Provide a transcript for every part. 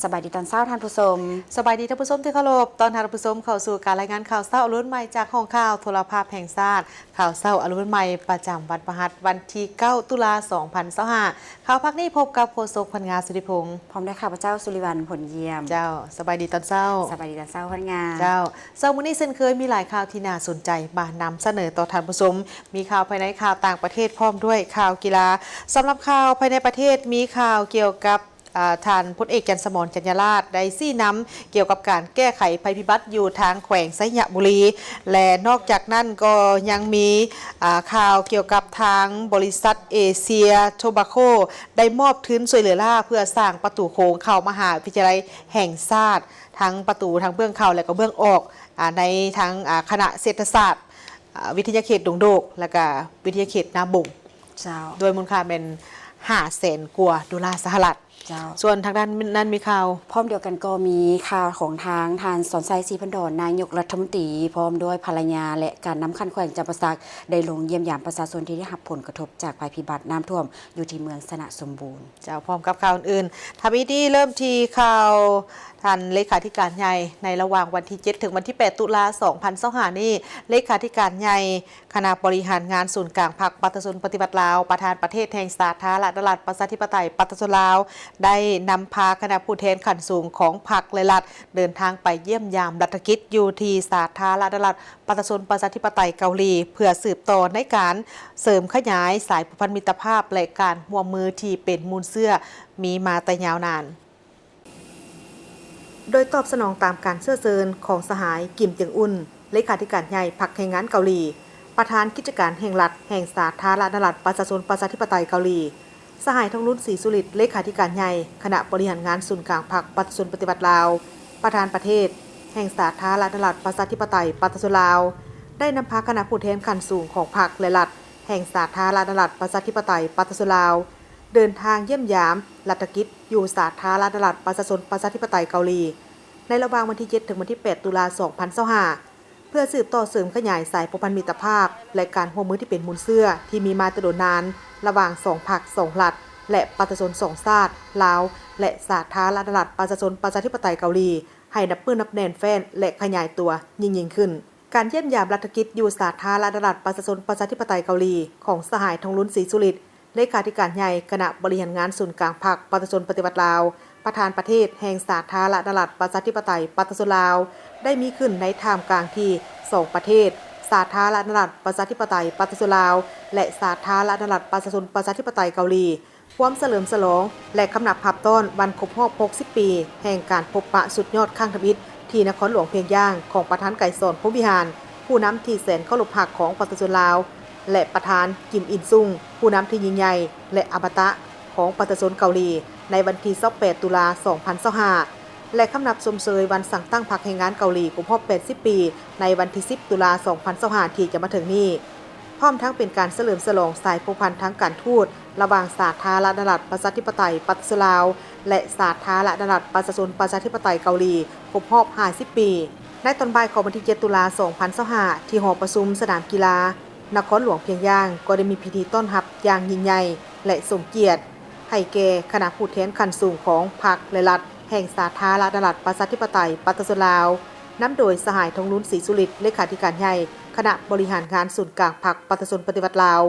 สบายดีตอนเช้าท่านผู้ชมสบายดีท่านผู้ชมที่เคารพตอนท่านผู้ชมเข้าสู่การรายงานข่าวเช้าอรุณใหม่จากห้องข่าวโทรภาพแห่งชาติข่าวเช้าอรุณใหม่ประจำวันพฤหัสวันที่9ตุลา2025ข่าวพักนี้พบกับโฆษกพลงานสุริพงษ์พร้อมด้วยข้าพเจ้าสุริวัลย์ผลเยี่ยมเจ้าสบายดีตอนเช้าสบายดีตอนเช้าพนักงานเจ้ามื้อนี้เช่นเคยมีหลายข่าวที่น่าสนใจมานำเสนอต่อท่านผู้ชมมีข่าวภายในข่าวต่างประเทศพร้อมด้วยข่าวกีฬาสำหรับข่าวภายในประเทศมีข่าวเกี่ยวกับท่านพลเอกจันทร์สมรจัญญราษฎร์ได้ซี่น้ำเกี่ยวกับการแก้ไขภัยพิบัติอยู่ทางแขวงไซยบุรีและนอกจากนั้นก็ยังมีข่าวเกี่ยวกับทางบริษัทเอเชียโทบาโคได้มอบทุนช่วยเหลือล่าเพื่อสร้างประตูโค้งเข้ามหาวิทยาลัยแห่งชาติทั้งประตูทางเบื้องเข้าและก็เบื้องออกในทางคณะเศรษฐศาสตร์วิทยาเขตดงโดกและก็วิทยาเขตนาบุงโดยมูลค่าเป็น500,000 กว่าดอลลาร์สหรัฐส่วนทางด้านนั้นมีข่าวพร้อมเดียวกันก็มีข่าวของทางทานสอนไซศรีพันดอนนายกรัฐมนตรีพร้อมด้วยภรรยาและการนำคันแขวงจำปาสักได้ลงเยี่ยมยามประชาชนที่ได้รับผลกระทบจากภัยพิบัติน้ำท่วมอยู่ที่เมืองสนะสมบูรณ์พร้อมกับข่าวอื่นทวีดีเริ่มที่ข่าวท่านเลขาธิการใหญ่ในระหว่างวันที่7ถึงวันที่8ตุลา2025นี้เลขาธิการใหญ่คณะบริหารงานศูนย์กลางพรรคประชาชนปฏิบัติลาวประธานประเทศแห่งสาธารณรัฐประชาธิปไตยประชาชนลาวได้นำพาคณะผู้แทนขั้นสูงของพรรคและรัฐเดินทางไปเยี่ยมยามรัฐกิจอยู่ที่สาธารณรัฐประชาชนประชาธิปไตยเกาหลีเพื่อสืบต่อในการเสริมขยายสายผูกพันมิตรภาพและการร่วมมือที่เป็นมูลเสื้อมีมาแต่ยาวนานโดยตอบสนองตามการเชื้อเชิญของสหายกิมเจิงอุนเลขาธิการใหญ่พรรคแรงงานเกาหลีประธานกิจการแห่งรัฐแห่งสาธารณรัฐประชาชนประชาธิปไตยเกาหลีสหายทองรุ่นศรีสุริตเลขาธิการใหญ่คณะบริหารงานศูนย์กลางพรรคประชาชนปฏิบัติลาวประธานประเทศแห่งสาธารณรัฐประชาธิปไตยประชาชนลาวได้นำพาคณะผู้แทนขั้นสูงของพรรคและรัฐแห่งสาธารณรัฐประชาธิปไตยประชาชนลาวเดินทางเยี่ยมยามรัฐกิจอยู่สาธารณรัฐประชาชนประชาธิปไตยเกาหลีในระหว่างวันที่7ถึงวันที่8ตุลา2025เพื่อสืบต่อเสริมขยายสายผูกพันมิตรภาพและการร่วมมือที่เป็นมูลเสื้อที่มีมาแต่โดนนานระหว่าง2พรรค2รัฐและประชาชน2ชาติลาวและสาธารณรัฐประชาชนประชาธิปไตยเกาหลีให้นับปื้นนับแน่นแฟ้นและขยายตัวยิ่งขึ้นการเยี่ยมยามรัฐกิจอยู่สาธารณรัฐประชาชนประชาธิปไตยเกาหลีของสหายทองลุ้นศรีสุริตเลขาธิการใหญ่คณะบริหารงานศูนย์กลางพรรคประชาชนปฏิบัติลาวประธานประเทศแห่งสาธารณรัฐประชาธิปไตยประชาชนลาวได้มีขึ้นในท่ามกลางที่2ประเทศสาธารณรัฐประชาธิปไตยประชาชนลาวและสาธารณรัฐประชาชนประชาธิปไตยเกาหลีความเฉลิมฉลองและคำนับภาพต้อนวันครบรอบ60ปีแห่งการพบปะสุดยอดข้างทมิตรที่นครหลวงเพียงย่างของประธานไก่สอนพรหมวิหารผู้นำที่แสนเคารพรักของประชาชนลาวและประธานกิมอินซุงผู้นำที่ยิ่งใหญ่และอมตะของประชาชนเกาหลีในวันที่28ตุลา2025และคำนับชมเชยวันสั่งตั้งพรรคแรงงานเกาหลีครบรอบ80ปีในวันที่10ตุลา2025ที่จะมาถึงนี้พร้อมทั้งเป็นการเฉลิมฉลองสายผูกพันทั้งการทูตระหว่างสาธารณรัฐประชาธิปไตยประชาชนลาวและสาธารณรัฐประชาชนประชาธิปไตยเกาหลีครบรอบ50ปีในตอนบ่ายของวันที่7ตุลา2025ที่หอประชุมสนามกีฬานครหลวงเพียงย่างก็ได้มีพิธีต้อนรับอย่างยิ่งใหญ่และสมเกียรติให้แก่คณะผู้แทนขั้นสูงของพรรคและรัฐแห่งสาธารณรัฐประชาธิปไตยประชาชนลาวนำโดยสหายทองลุ้นศรีสุริตเลขาธิการใหญ่คณะบริหารงานศูนย์กลางพรรคประชาชนปฏิบัติลาว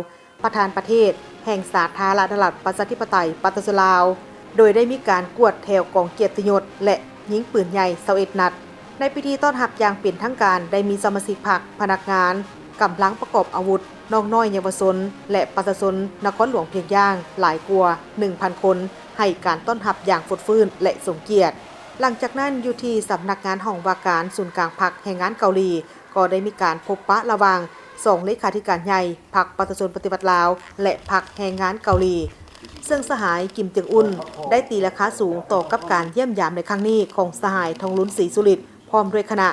ประธานประเทศแห่งสาธารณรัฐประชาธิปไตยประชาชนลาวโดยได้มีการกวดแถวกองเกียรติยศและยิงปืนใหญ่21นัดในพิธีต้อนรับอย่างเป็นทางการได้มีสมาชิกพรรคพนักงานกำลังประกอบอาวุธน้องน้อยเยาวชนและประชาชนนครหลวงเพียงย่างหลายกว่า 1,000 คนให้การต้อนรับอย่างฟดฟื้นและสมเกียรติหลังจากนั้นอยู่ที่สำนักงานห้องว่าการศูนย์กลางพรรคแรงงานเกาหลีก็ได้มีการพบปะระหว่าง2เลขาธิการใหญ่พรรคประชาชนปฏิบัติลาวและพรรคแรงงานเกาหลีซึ่งสหายกิมเจิงอุนได้ตีราคาสูงต่อกับการเยี่ยมยามในครั้งนี้ของสหายทองลุ้นศรีสุริตพร้อมด้วยคณะ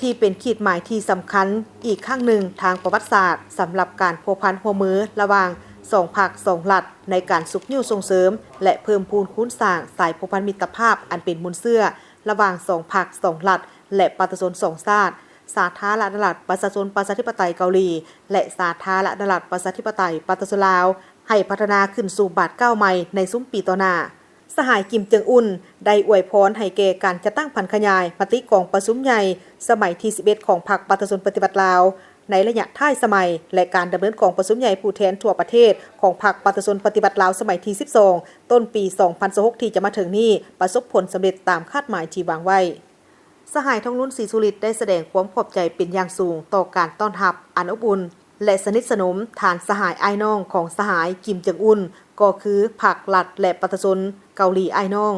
ที่เป็นขีดหมายที่สำคัญอีกครั้งหนึ่งทางประวัติศาสตร์สำหรับการพัวพันหัวมือระหว่าง2พรรค2รัฐในการสุขนิ้วส่งเสริมและเพิ่มพูนคูณสร้างสายพัวพันมิตรภาพอันเป็นมูลเสื้อระหว่าง2พรรค2รัฐและประชาชน2ชาติสาธารณรัฐประชาชนประชาธิปไตยเกาหลีและสาธารณรัฐประชาธิปไตยประชาชนลาวให้พัฒนาขึ้นสู่บาทก้าวใหม่ในซุ้มปีต่อหน้า สหายกิมเจิงอุนได้อวยพรให้แก่การจัดตั้งพันขยายมติกองประชุมใหญ่สมัยที่ 11 ของพรรคประชาชนปฏิวัติลาวในระยะท้ายสมัยและการดำเนินกองประชุมใหญ่ผู้แทนทั่วประเทศของพรรคประชาชนปฏิวัติลาวสมัยที่ 12 ต้นปี 2026 ที่จะมาถึงนี้ประสบผลสำเร็จตามคาดหมายที่วางไว้สหายทองลุ้นศรีสุริตได้แสดงความขอบใจเป็นอย่างสูงต่อการต้อนรับอันอบอุ่นและสนิทสนมฐานสหายอ้ายน้องของสหายกิมเจิงอุนก็คือพรรครัฐและประชาชนเกาหลีอ้ายน้อง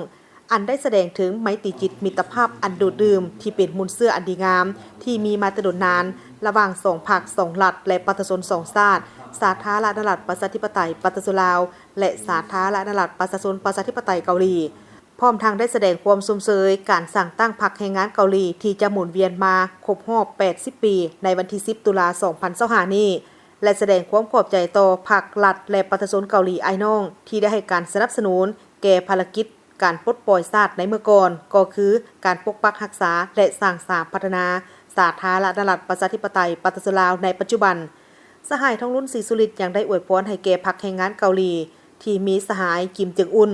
อันได้แสดงถึงไมตรีจิตมิตรภาพอันโดดดื่มที่เป็นมูลเสื้ออันดีงามที่มีมาแต่โดนนานระหว่างสองพรรคสองรัฐและประชาชนสองชาติสาธารณรัฐประชาธิปไตยประชาชนลาวและสาธารณรัฐประชาชนประชาธิปไตยเกาหลีพร้อมทางได้แสดงความสมเสยการสั่งตั้งพรรคแรงงานเกาหลีที่จะหมุนเวียนมาครบรอบ 80 ปีในวันที่ 10 ตุลาคม 2025 นี้และแสดงความขอบใจต่อพรรครัฐและประชาชนเกาหลีอ้ายน้องที่ได้ให้การสนับสนุนแก่ภารกิจการปลดปล่อยชาติในเมื่อก่อนก็คือการปกปักรักษาและสร้างสรรค์พัฒนาสาธารณรัฐประชาธิปไตยประชาชนลาวในปัจจุบันสหายทองลุ้นศรีสุริตยังได้อวยพรให้แก่พรรคแรงงานเกาหลีที่มีสหายกิมเจิงอุน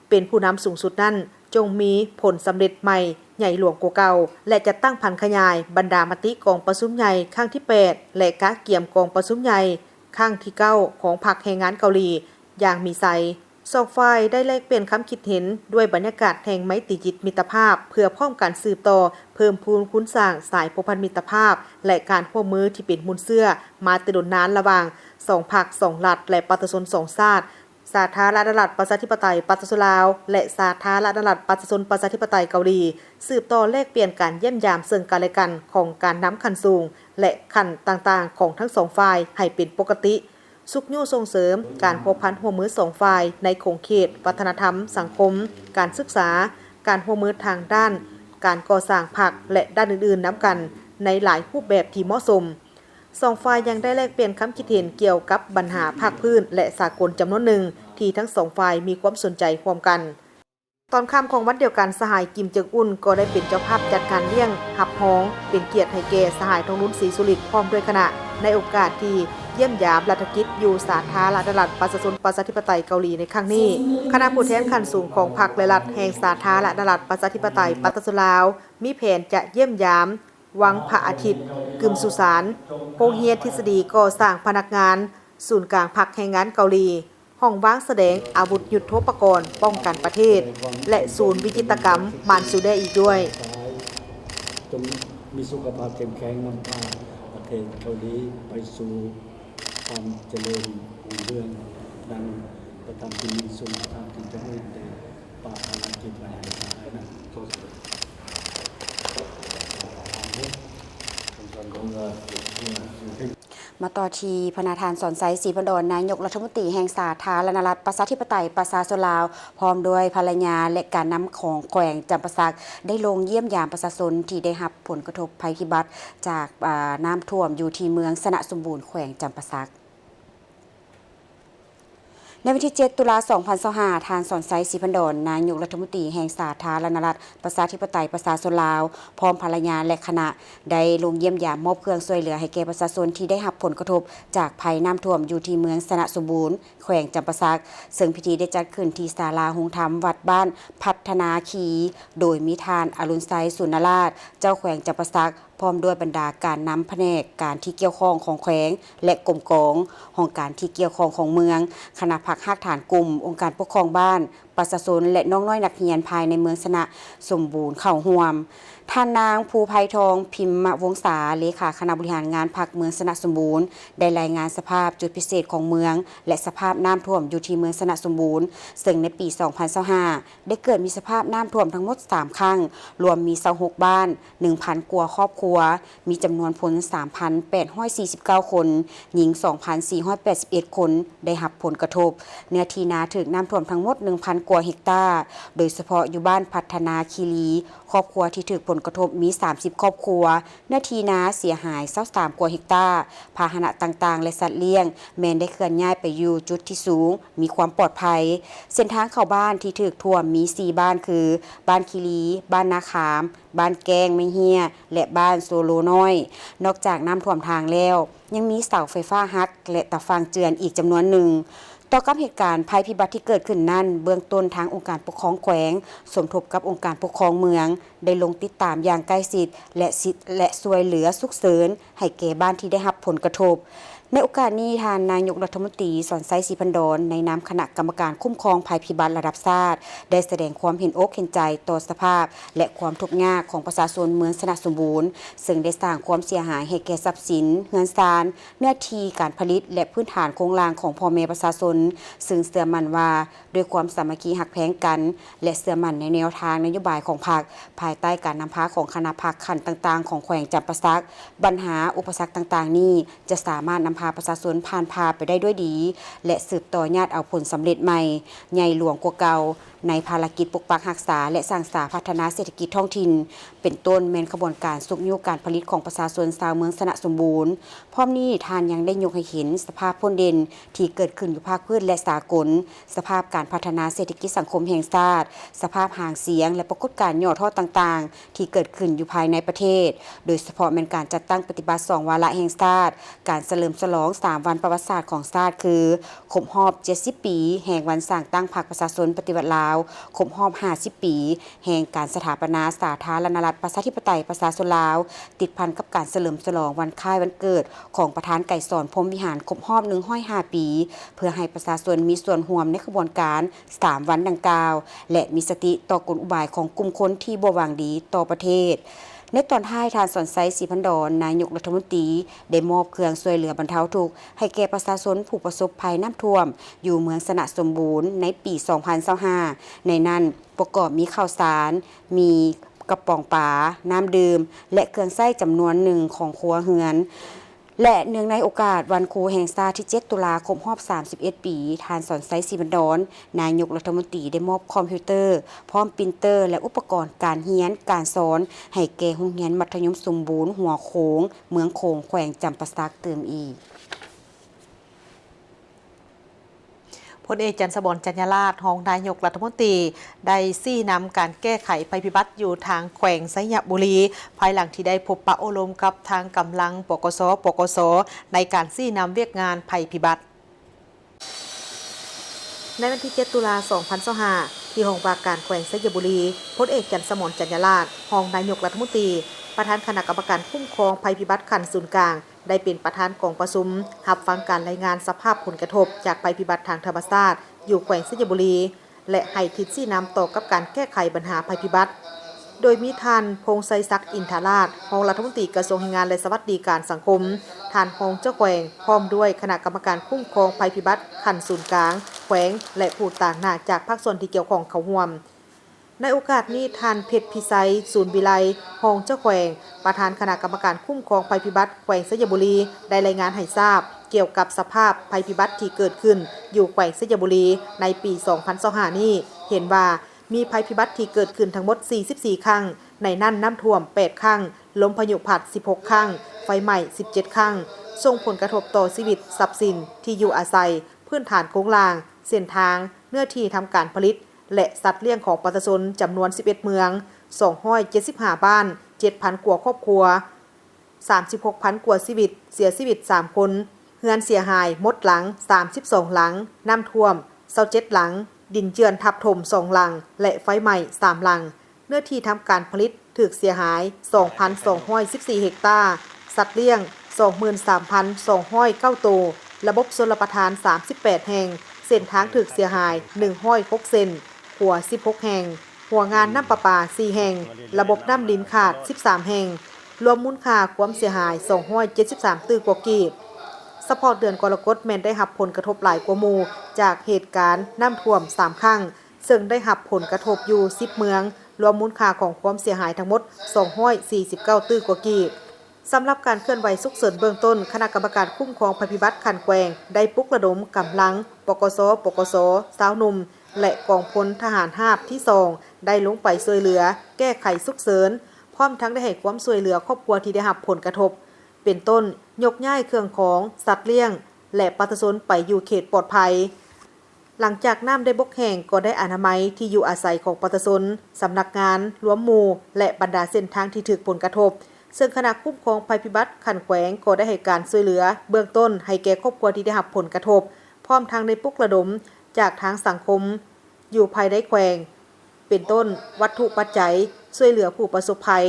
เป็นผู้นำสูงสุดนั้นจงมีผลสำเร็จใหม่ใหญ่หลวงกว่าเก่าและจะตั้งพันขยายบรรดามติกองประชุมใหญ่ครั้งที่ 8 และกะเกี่ยมกองประชุมใหญ่ครั้งที่ 9 ของพรรคแรงงานเกาหลีอย่างมีไซสองฝ่ายได้แลกเปลี่ยนคำคิดเห็นด้วยบรรยากาศแห่งไมตรีจิตมิตรภาพเพื่อพ้องการสืบต่อเพิ่มพูนคุณสร้างสายผูกพันมิตรภาพและการร่วมมือที่เป็นมูลเสื้อมาแต่โดนนานระหว่างสองพรรคสองรัฐและประชาชนสองชาติสาธารณรัฐประชาธิปไตยประชาชนลาวและสาธารณรัฐประชาชนประชาธิปไตยเกาหลีสืบต่อแลกเปลี่ยนการเยี่ยมยามซึ่งกันและกันของการนำขั้นสูงและขั้นต่างๆของทั้งสองฝ่ายให้เป็นปกติสุขยู่ส่งเสริมการพัวพันหัวมือสองฝ่ายในโขงเขตวัฒนธรรมสังคมการศึกษาการหัวมือทางด้านการก่อสร้างพรรคและด้านอื่นๆนำกันในหลายรูปแบบที่เหมาะสมสองฝ่ายยังได้แลกเปลี่ยนคำคิดเห็นเกี่ยวกับปัญหาภาคพื้นและสากลจำนวนหนึ่งที่ทั้งสองฝ่ายมีความสนใจร่วมกันตอนค่ำของวันเดียวกันสหายกิมเจิงอุนก็ได้เป็นเจ้าภาพจัดการเลี้ยงหับฮ้องเป็นเกียรติให้แก่สหายทองลุ้นศรีสุริตพร้อมด้วยคณะในโอกาสที่เยี่ยมยามรัฐกิจอยู่สาธารณรัฐประชาชนประชาธิปไตยเกาหลีในครั้งนี้คณะผู้แทนขั้นสูงของพรรคและรัฐแห่งสาธารณรัฐประชาธิปไตยประชาชนลาวมีแผนจะเยี่ยมยามวังพระอาทิตย์กึมสุสานโรงเรียนทฤษฎีก่อสร้างพนักงานศูนย์กลางพรรคแรงงานเกาหลีห้องว่างแสดงอาวุธยุทโธปกรณ์ป้องกันประเทศและศูนย์วิจิตรกรรมมานซูเดอีกด้วยจงมีสุขภาพเข้มแข็งนำพาประเทศเกาหลีไปสู่ความเจริญรุ่งเรืองดังประทับที่มีสุขภาพที่จะให้ได้ปราศจากจิตวิญญาณสายนะมาต่อที่พนาธานสอนไซศรีพันดอนนายกรัฐมนตรีแห่งสาธารณรัฐประชาธิปไตยประชาชนลาวพร้อมด้วยภรรยาและการนำของแขวงจำปาสักได้ลงเยี่ยมยามประชาชนที่ได้รับผลกระทบภัยพิบัติจากน้ำท่วมอยู่ที่เมืองสนะสมบูรณ์แขวงจำปาสักในวันที่ 7 ตุลาคม 2025 ทานสอนไซศรีพันดอนนายกรัฐมนตรีแห่งสาธารณรัฐประชาธิปไตยประชาชนลาวพร้อมภรรยาและคณะได้ลงเยี่ยมยามมอบเครื่องช่วยเหลือให้แก่ประชาชนที่ได้รับผลกระทบจากภัยน้ำท่วมอยู่ที่เมืองสนะสมบูรณ์แขวงจำปาสักซึ่งพิธีได้จัดขึ้นที่ศาลาหงธรรมวัดบ้านพัฒนาคีโดยมีทานอรุณไซสุนราชเจ้าแขวงจำปาสักพร้อมด้วยบรรดาการนำแผนกการที่เกี่ยวข้องของแขวงและกรมกองของการที่เกี่ยวข้องของเมืองคณะพรรคหักฐานกลุ่มองค์การปกครองบ้านประชาชนและน้องน้อยนักเรียนภายในเมืองสนะสมบูรณ์เข้าร่วมท่านนางภูไพทองพิมพ์วงศาเลขาคณะบริหารงานพรรคเมืองสนะสมบูรณ์ได้รายงานสภาพจุดพิเศษของเมืองและสภาพน้ำท่วมอยู่ที่เมืองสนะสมบูรณ์ซึ่งในปี 2025 ได้เกิดมีสภาพน้ำท่วมทั้งหมด 3 ครั้งรวมมี26บ้าน 1,000 กว่าครอบครัวมีจำนวนคน 3,849 คนหญิง 2,481 คนได้รับผลกระทบเนื้อที่นาถูกน้ำท่วมทั้งหมด 1,000 กว่าเฮกตาร์โดยเฉพาะอยู่บ้านพัฒนาคีรีครอบครัวที่ถูกผลกระทบมี 30 ครอบครัวเนื้อที่นาเสียหาย23 กว่าเฮกตาร์พาหนะต่างๆและสัตว์เลี้ยงแม้นได้เคลื่อนย้ายไปอยู่จุดที่สูงมีความปลอดภัยเส้นทางเข้าบ้านที่ถูกท่วมมี 4 บ้านคือบ้านคีรีบ้านนาขามบ้านแกงไม่เฮียและบ้านโซโลน้อยนอกจากน้ำท่วมทางแล้วยังมีเสาไฟฟ้าหักและตะฟางเจือนอีกจำนวนหนึ่ง ต่อกับเหตุการณ์ภัยพิบัติที่เกิดขึ้นนั้นเบื้องต้นทางองค์การปกครองแขวงสมทบกับองค์การปกครองเมืองได้ลงติดตามอย่างใกล้ชิดและช่วยเหลือสุขเสริญให้แก่บ้านที่ได้รับผลกระทบในโอกาสนี้ทางนายกรัฐมนตรีสอนไซศรีพันดรในนามคณะกรรมการคุ้มครองภัยพิบัติระดับชาติได้แสดงความเห็นอกเห็นใจต่อสภาพและความทุกข์ยากของประชาชนเมืองสนะสมบูรณ์ซึ่งได้สร้างความเสียหายให้แก่ทรัพย์สินเงินทรานเนื้อที่การผลิตและพื้นฐานโครงสร้างของพ่อแม่ประชาชนซึ่งเชื่อมั่นว่าด้วยความสามัคคีหักแพงกันและเชื่อมั่นในแนวทางนโยบายของพรรคภายใต้การนำพาของคณะพรรคขั้นต่างๆของแขวงจำปาสักปัญหาอุปสรรคต่างๆนี้จะสามารถนำพาประชาชนผ่านพาไปได้ด้วยดีและสืบต่อยอดเอาผลสำเร็จใหม่ใหญ่หลวงกว่าเก่าในภารกิจปกปักรักษาและสร้างสรรค์พัฒนาเศรษฐกิจท้องถิ่นเป็นต้นแม่นขบวนการสุกยุการผลิตของประชาชนชาวเมืองสนะสมบูรณ์พร้อมนี้ทานยังได้ยกให้เห็นสภาพพ้นเด่นที่เกิดขึ้นอยู่ภาคพื้นและสากลสภาพการพัฒนาเศรษฐกิจสังคมแห่งชาติสภาพห่างเสียงและปรากฏการณ์ย่อท่อต่างๆที่เกิดขึ้นอยู่ภายในประเทศโดยเฉพาะเป็นการจัดตั้งปฏิบัติ2วาระแห่งชาติการเฉลิมฉลอง3วันประวัติศาสตร์ของชาติคือครบรอบ70ปีแห่งวันสร้างตั้งพรรคประชาชนปฏิวัติลาวครบรอบ50ปีแห่งการสถาปนาสาธารณรัฐประชาธิปไตยประชาชนลาวติดพันกับการเฉลิมฉลองวันคล้ายวันเกิดของประธานไก่สอนพรหมวิหารครบรอบ105ปีเพื่อให้ประชาชนมีส่วนร่วมในขบวนการ3วันดังกล่าวและมีสติต่อกลอุบายของกลุ่มคนที่บ่หวังดีต่อประเทศในตอนท้ายทานสอนไซศรีพันดรนายกรัฐมนตรีได้มอบเครื่องช่วยเหลือบรรเทาทุกข์ให้แก่ประชาชนผู้ประสบภัยน้ำท่วมอยู่เมืองสนะสมบูรณ์ในปี 2025 ในนั้นประกอบมีข้าวสารมีกระป๋องปลาน้ำดื่มและเครื่องใช้จำนวนหนึ่งของครัวเรือนและเนื่องในโอกาสวันครูแห่งชาติที่7ตุลาคมรอบ31ปีทานสอนไซศรีพันดรนายกรัฐมนตรีได้มอบคอมพิวเตอร์พร้อมปรินเตอร์และอุปกรณ์การเรียนการสอนให้แก่โรงเรียนมัธยมสมบูรณ์หัวโขงเมืองโขงแขวงจำปาสักเติมอีกพลเอกจันทร์สบรจันยราชรองนายกรัฐมนตรีได้ชี้นำการแก้ไขภัยพิบัติอยู่ทางแขวงไสยบุรีภายหลังที่ได้พบปะอบรมกับทางกำลังปกสในการชี้นำเวียกงานภัยพิบัติในวันที่7ตุลา2025ที่ห้องว่าการแขวงไสยบุรีพลเอกจันทร์สบรจันยราชรองนายกรัฐมนตรีประธานคณะกรรมการคุ้มครองภัยพิบัติขั้นศูนย์กลางได้เป็นประธานกองประชุมรับฟังการรายงานสภาพผลกระทบจากภัยพิบัติทางธรรมชาติอยู่แขวงไสยบุรีและให้ทิศชี้นำต่อกับการแก้ไขปัญหาภัยพิบัติโดยมีท่านพงษ์ไสศักดิ์อินทราชรองรัฐมนตรีกระทรวงแรงงานและสวัสดิการสังคมท่านรองเจ้าแขวงพร้อมด้วยคณะกรรมการคุ้มครองภัยพิบัติขั้นศูนย์กลางแขวงและผู้ต่างหน้าจากภาคส่วนที่เกี่ยวข้องเข้าร่วมในโอกาสนี้ท่านเพชรพิไสศูนย์วิไลรองเจ้าแขวงประธานคณะกรรมการคุ้มครองภัยพิบัติแขวงไสยบุรีได้รายงานให้ทราบเกี่ยวกับสภาพภัยพิบัติที่เกิดขึ้นอยู่แขวงไสยบุรีในปี 2025 นี้เห็นว่ามีภัยพิบัติที่เกิดขึ้นทั้งหมด 44 ครั้งในนั้นน้ำท่วม 8 ครั้งลมพายุพัด 16 ครั้งไฟไหม้ 17 ครั้งส่งผลกระทบต่อชีวิตทรัพย์สินที่อยู่อาศัยพื้นฐานโครงสร้างเส้นทางเนื้อที่ทำการผลิตและสัตว์เลี้ยงของประชาชนจำนวน 11 เมือง 275 บ้าน 7,000 กว่าครอบครัว 36,000 กว่าชีวิตเสียชีวิต 3 คนเรือนเสียหายหมดหลัง 32 หลังน้ำท่วม 27 หลังดินเจือนทับถม 2 หลังและไฟไหม้ 3 หลังเนื้อที่ทำการผลิตถูกเสียหาย 2,214 เฮกตาร์สัตว์เลี้ยง 23,209 ตัวระบบชลประทาน 38 แห่งเส้นทางถูกเสียหาย106เส้นหัว 16 แห่งหัวงานน้ำประปา 4 แห่งระบบน้ำดินขาด 13 แห่งรวมมูลค่าความเสียหาย273ตื้อกว่ากีบเฉพาะเดือนกรกฎแม่นได้รับผลกระทบหลายกว่าหมู่จากเหตุการณ์น้ำท่วม 3 ครั้งซึ่งได้รับผลกระทบอยู่ 10 เมืองรวมมูลค่าของความเสียหายทั้งหมด249ตื้อกว่ากีบสำหรับการเคลื่อนไหวฉุกเฉินเบื้องต้นคณะกรรมการคุ้มครองภัยพิบัติขั้นแขวงได้ปลุกระดมกำลังปกสสาวหนุ่มและกองพลทหารราบที่2ได้ลงไปช่วยเหลือแก้ไขฉุกเฉินพร้อมทั้งได้ให้ความช่วยเหลือครอบครัวที่ได้รับผลกระทบเป็นต้นยกย้ายเครื่องของสัตว์เลี้ยงและประชาชนไปอยู่เขตปลอดภัยหลังจากน้ำได้บกแห้งก็ได้อนามัยที่อยู่อาศัยของประชาชนสำนักงานรวมหมู่และบรรดาเส้นทางที่ถูกผลกระทบซึ่งคณะคุ้มครองภัยพิบัติขั้นแขวงก็ได้ให้การช่วยเหลือเบื้องต้นให้แก่ครอบครัวที่ได้รับผลกระทบ พร้อมทางได้ปลุกระดมจากทางสังคมอยู่ภายในแขวงเป็นต้นวัตถุปัจจัยช่วยเหลือผู้ประสบภัย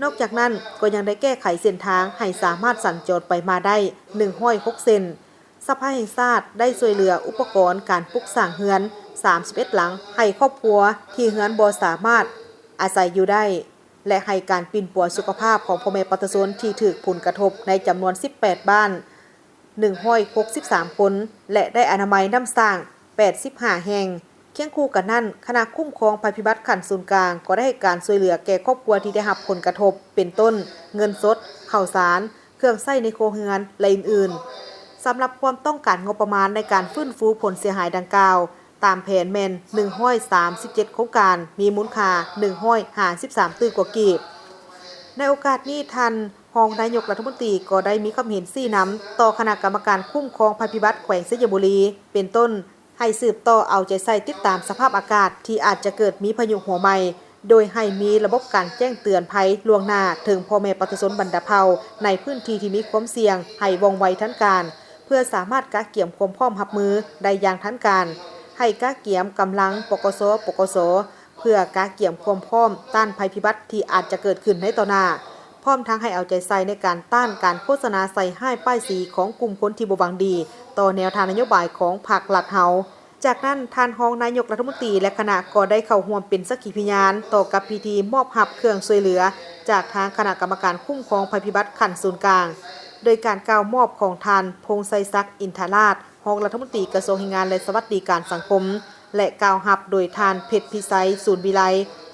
นอกจากนั้นก็ยังได้แก้ไขเส้นทางให้สามารถสัญจรไปมาได้106 เซนสภาแห่งชาติได้ช่วยเหลืออุปกรณ์การปลูกสร้างเฮือน31 หลังให้ครอบครัวที่เฮือนบ่สามารถอาศัยอยู่ได้และให้การปิ่นปัวสุขภาพของพ่อแม่ประชาชนที่ถูกผลกระทบในจำนวน18 บ้าน163 คนและได้อนามัยน้ำสร้าง85 แห่งเคียงคู่กันนั้นคณะคุ้มครองภัยพิบัติขั้นศูนย์กลางก็ได้ให้การช่วยเหลือแก่ครอบครัวที่ได้รับผลกระทบเป็นต้นเงินสดข้าวสารเครื่องใช้ในครัวเรือนและอื่นๆสำหรับความต้องการงบประมาณในการฟื้นฟูผลเสียหายดังกล่าวตามแผนแม่น137 โครงการมีมูลค่า153ตื้อกว่ากีบในโอกาสนี้ท่านรองนายกรัฐมนตรีก็ได้มีความเห็น4 นำต่อคณะกรรมการคุ้มครองภัยพิบัติแขวงสยบุรีเป็นต้นให้สืบต่อเอาใจใส่ติดตามสภาพอากาศที่อาจจะเกิดมีพายุหัวใหม่โดยให้มีระบบการแจ้งเตือนภัยล่วงหน้าถึงพ่อแม่ประชาชนบรรดาเผ่าในพื้นที่ที่มีความเสี่ยงให้ว่องไวทันการเพื่อสามารถกะเกี่ยมความพร้อมรับมือได้อย่างทันการให้กะเกี่ยมกำลังปกส.เพื่อกะเกี่ยมความพร้อมต้านภัยพิบัติที่อาจจะเกิดขึ้นในต่อหน้าพร้อมทั้งให้เอาใจใส่ในการต้านการโฆษณาใส่ให้ป้ายสีของกลุ่มคนที่บ่หวังดีต่อแนวทางนโยบายของพรรครัฐเฮาจากนั้นท่านรองนายกรัฐมนตรีและคณะก็ได้เข้าร่วมเป็นสักขีพยานต่อกับพิธีมอบรับเครื่องช่วยเหลือจากทางคณะกรรมการคุ้มครองภัยพิบัติขั้นศูนย์กลางโดยการกล่าวมอบของท่านพงษ์ไสศักดิ์อินทราชรองรัฐมนตรีกระทรวงแรงงานและสวัสดิการสังคมและกล่าวรับโดยท่านเพชรพิไสศูนย์วิไล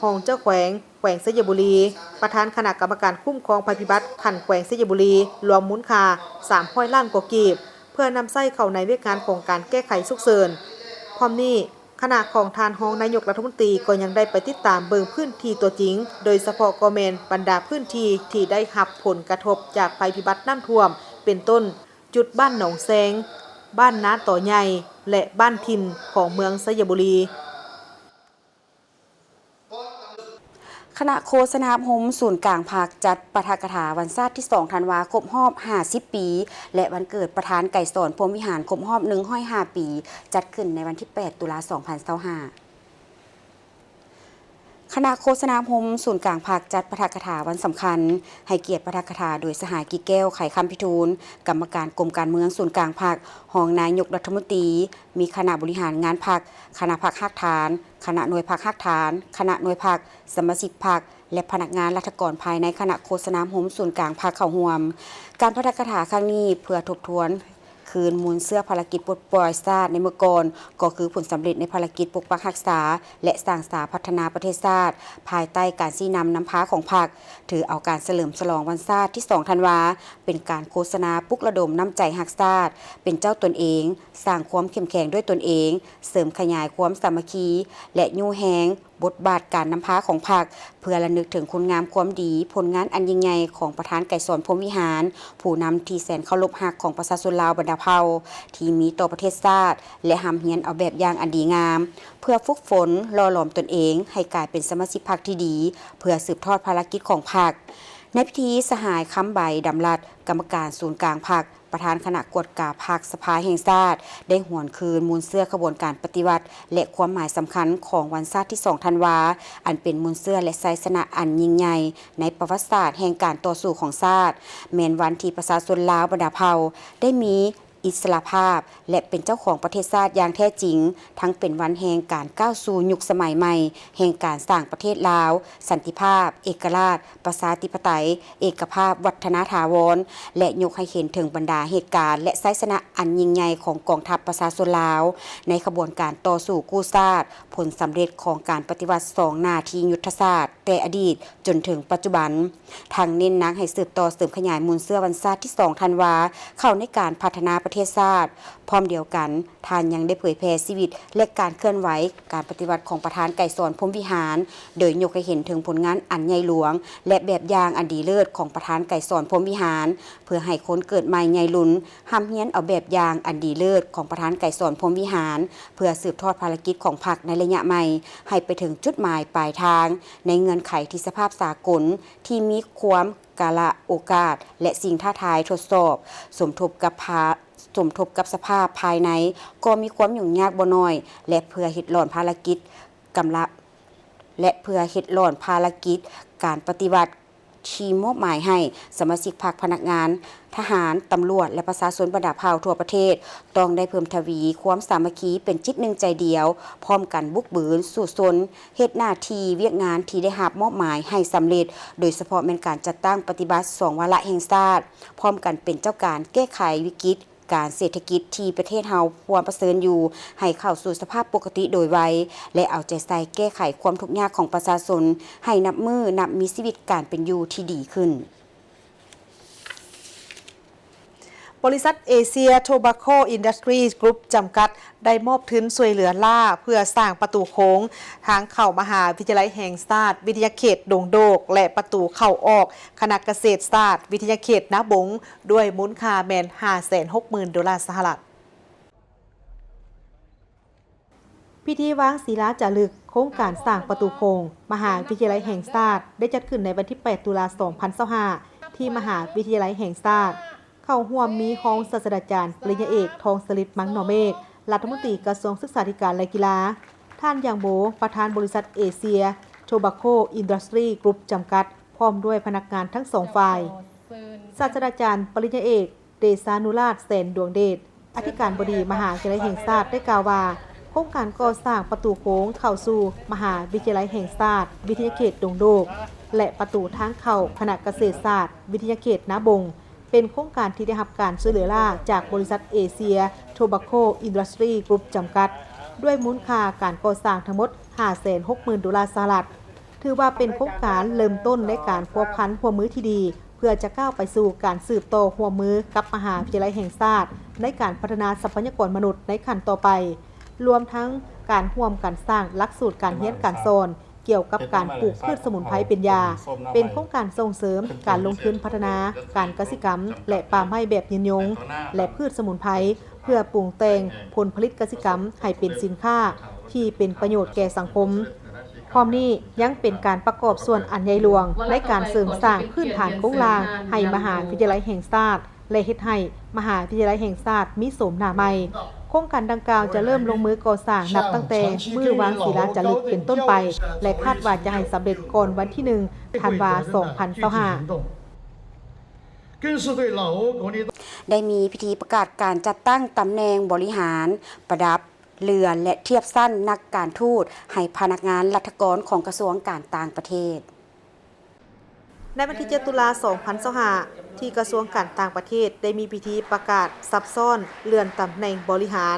รองเจ้าแขวงสยบุรีประธานคณะกรรมการคุ้มครองภัยพิบัติขั้นแขวงสยบุรีรวมมูลค่า300 ล้านกว่ากีบเพื่อนำใช้เข้าในเวียกงานของการแก้ไขฉุกเฉินพร้อมนี้คณะของท่านรองนายกรัฐมนตรีก็ยังได้ไปติดตามเบิ่งพื้นที่ตัวจริงโดยเฉพาะก็แม่นบรรดาพื้นที่ที่ได้รับผลกระทบจากภัยพิบัติน้ำท่วมเป็นต้นจุดบ้านหนองแซงบ้านนาต่อใหญ่และบ้านทินของเมืองสยบุรีคณะโฆษณาพมศูนย์กลางภาคจัดปาฐกถาวันชาติที่2 ธันวาคมรอบ50 ปีและวันเกิดประธานไก่สอนพรหมวิหารครบรอบ105 ปีจัดขึ้นในวันที่8 ตุลาคม 2025คณะโฆษณาพมศูนย์กลางภาคจัดปาฐกถาวันสำคัญให้เกียรติปาฐกถาโดยสหายกี่แก้วไขคำพิทูลกรรมการกรมการเมืองศูนย์กลางภาครองนายกรัฐมนตรีมีคณะบริหารงานภาคคณะภาคฮักฐานคณะหน่วยภาคฮักฐานคณะหน่วยภาคสมาชิกภาคและพนักงานราชการภายในคณะโฆษณาพมศูนย์กลางภาคเข้าร่วมการปาฐกถาครั้งนี้เพื่อทบทวนคืนมูลเสื้อภารกิจปลดปล่อยชาติในเมื่อก่อนก็คือผลสำเร็จในภารกิจปกปักรักษาและสร้างสาพัฒนาประเทศชาติภายใต้การชี้นำนำพาของพรรคถือเอาการเฉลิมฉลองวันชาติที่2 ธันวาเป็นการโฆษณาปลุกระดมน้ำใจรักชาติเป็นเจ้าตนเองสร้างความเข้มแข็งด้วยตนเองเสริมขยายความสามัคคีและยูแฮงบทบาทการนำพาของพรรคเพื่อระลึกถึงคุณงามความดีผลงานอันยิ่งใหญ่ของประธานไก่สอนพรหมวิหารผู้นำที่แสนเคารพรักของประชาชนลาวบรรดาเผ่าที่มีต่อประเทศชาติและหำเฮียนเอาแบบอย่างอันดีงามเพื่อฝึกฝนหล่อหลอมตนเองให้กลายเป็นสมาชิกพรรคที่ดีเพื่อสืบทอดภารกิจของพรรคในพิธีสหายค้ำใบดำรัดกรรมการศูนย์กลางพรรคประธานคณะกวดกาพรรคสภาแห่งชาติได้หวนคืนมูลเสื้อขบวนการปฏิวัติและความหมายสำคัญของวันชาติที่2 ธันวาอันเป็นมูลเสื้อและไซสนะอันยิ่งใหญ่ในประวัติศาสตร์แห่งการต่อสู้ของชาติแม้นวันที่ประชาชนลาวบรรดาเผ่าได้มีอิสรภาพและเป็นเจ้าของประเทศชาติอย่างแท้จริงทั้งเป็นวันแห่งการก้าวสู่ยุคสมัยใหม่แห่งการสร้างประเทศลาวสันติภาพเอกราชประชาธิปไตยเอกภาพวัฒนถาวรและยกให้เห็นถึงบรรดาเหตุการณ์และไซสนะอันยิ่งใหญ่ของกองทัพประชาชนลาวในขบวนการต่อสู้กู้ชาติผลสำเร็จของการปฏิวัติ2 นาทียุทธศาสตร์แต่อดีตจนถึงปัจจุบันทางเน้นหนักให้สืบต่อเสริมขยายมูลเสื้อวันชาติที่2 ธันวาเข้าในการพัฒนาประเทศชาติพร้อมเดียวกันท่านยังได้เผยแพร่ชีวิตและการเคลื่อนไหวการปฏิวัติของประธานไก่สอนพรหมวิหารโดยยกให้เห็นถึงผลงานอันใหญ่หลวงและแบบอย่างอันดีเลิศของประธานไก่สอนพรหมวิหารเพื่อให้คนเกิดใหม่ใหญ่ลุ้นห้ามเฮียนเอาแบบอย่างอันดีเลิศของประธานไก่สอนพรหมวิหารเพื่อสืบทอดภารกิจของพรรคในระยะใหม่ให้ไปถึงจุดหมายปลายทางในเงื่อนไขที่สภาพสากลที่มีความกาลโอกาสและสิ่งท้าทายทดสอบสมทบกับ สมทบกับสภาพภายในก็มีความยุ่งยากบ่น้อยและเพื่อเฮ็ดหลอนภารกิจการปฏิบัติที่มอบหมายให้สมาชิกพรรคพนักงานทหารตำรวจและประชาชนบรรดาเผ่าทั่วประเทศต้องได้เพิ่มทวีความสามัคคีเป็นจิตหนึ่งใจเดียวพร้อมกันบุกเบินสู่ซนเฮ็ดหน้าที่เวียกงานที่ได้รับมอบหมายให้สำเร็จโดยเฉพาะเป็นการจัดตั้งปฏิบัติ2วาระแห่งชาติพร้อมกันเป็นเจ้าการแก้ไขวิกฤตการเศรษฐกิจที่ประเทศเฮาพวมประเสริญอยู่ให้เข้าสู่สภาพปกติโดยไวและเอาใจใส่แก้ไขความทุกข์ยากของประชาชนให้นับมีชีวิตการเป็นอยู่ที่ดีขึ้นบริษัทเอเชียโทบาโคอินดัสทรีกรุ๊ปจำกัดได้มอบทุนช่วยเหลือล่าเพื่อสร้างประตูโค้งทางเข้ามหาวิทยาลัยแห่งชาติวิทยาเขตดงโดกและประตูเข้าออกคณะเกษตรศาสตร์วิทยาเขตนาบงด้วยมูลค่าแมน 560,000 ดอลลาร์สหรัฐพิธีวางศิลาจารึกโครงการสร้างประตูโค้งมหาวิทยาลัยแห่งชาติได้จัดขึ้นในวันที่ 8 ตุลาคม 2025 ที่มหาวิทยาลัยแห่งชาติเข้าร่วมมีรองศาสตราจารย์ปริญญาเอกทองสฤทธิ์มังหนอเมฆรัฐมนตรีกระทรวงศึกษาธิการและกีฬาท่านยังโบประธานบริษัทเอเชียโทบาโคอินดัสทรีกรุ๊ปจำกัดพร้อมด้วยพนักงานทั้งสองฝ่ายศาสตราจารย์ปริญญาเอกเดชานุราชแสนดวงเดชอธิการบดีมหาวิทยาลัยแห่งชาติได้กล่าวว่าโครงการก่อสร้างประตูโค้งเข้าสู่มหาวิทยาลัยแห่งชาติวิทยาเขตดงโดกและประตูทางเข้าคณะเกษตรศาสตร์วิทยาเขตนาบงเป็นโครงการที่ได้รับการช่วยเหลือล่าจากบริษัทเอเชียโทบาโคอินดัสทรีกรุ๊ปจำกัดด้วยมูลค่าการก่อสร้างทั้งหมด 560,000 ดอลลาร์สหรัฐถือว่าเป็นโครงการเริ่มต้นในการพัวพันร่วมมือที่ดีเพื่อจะก้าวไปสู่การสืบต่อร่วมมือกับมหาวิทยาลัยแห่งชาติในการพัฒนาทรัพยากรมนุษย์ในขั้นต่อไปรวมทั้งการร่วมกันสร้างหลักสูตรการเรียนการสอนเกี่ยวกับการปลูกพืชสมุนไพรเป็นยาเป็นโครงการส่งเสริมการลงทุนพัฒนาการเกษตรกรรมและป่าไม้แบบยืนยงและพืชสมุนไพรเพื่อปรุงแต่งผลผลิตเกษตรกรรมให้เป็นสินค้าที่เป็นประโยชน์แก่สังคมพร้อมนี้ยังเป็นการประกอบส่วนอันใหญ่หลวงในการเสริมสร้างพื้นฐานโครงสร้างให้มหาวิทยาลัยแห่งชาติและเฮ็ดให้มหาวิทยาลัยแห่งชาติมีโฉมหน้าใหม่โครงการดังกล่าวจะเริ่มลงมือก่อสร้างนับตั้งแต่มื้อวางศิลาจารึกเป็นต้นไปและคาดว่าจะให้สำเร็จก่อนวันที่1ธันวาคม 2025ได้มีพิธีประกาศการจัดตั้งตำแหน่งบริหารประดับเรือและเทียบสั้นนักการทูตให้พนักงานรัฐกรของกระทรวงการต่างประเทศในวันที่ 7 ตุลาคม 2025 ที่กระทรวงการต่างประเทศได้มีพิธีประกาศซับซ้อนเลื่อนตำแหน่งบริหาร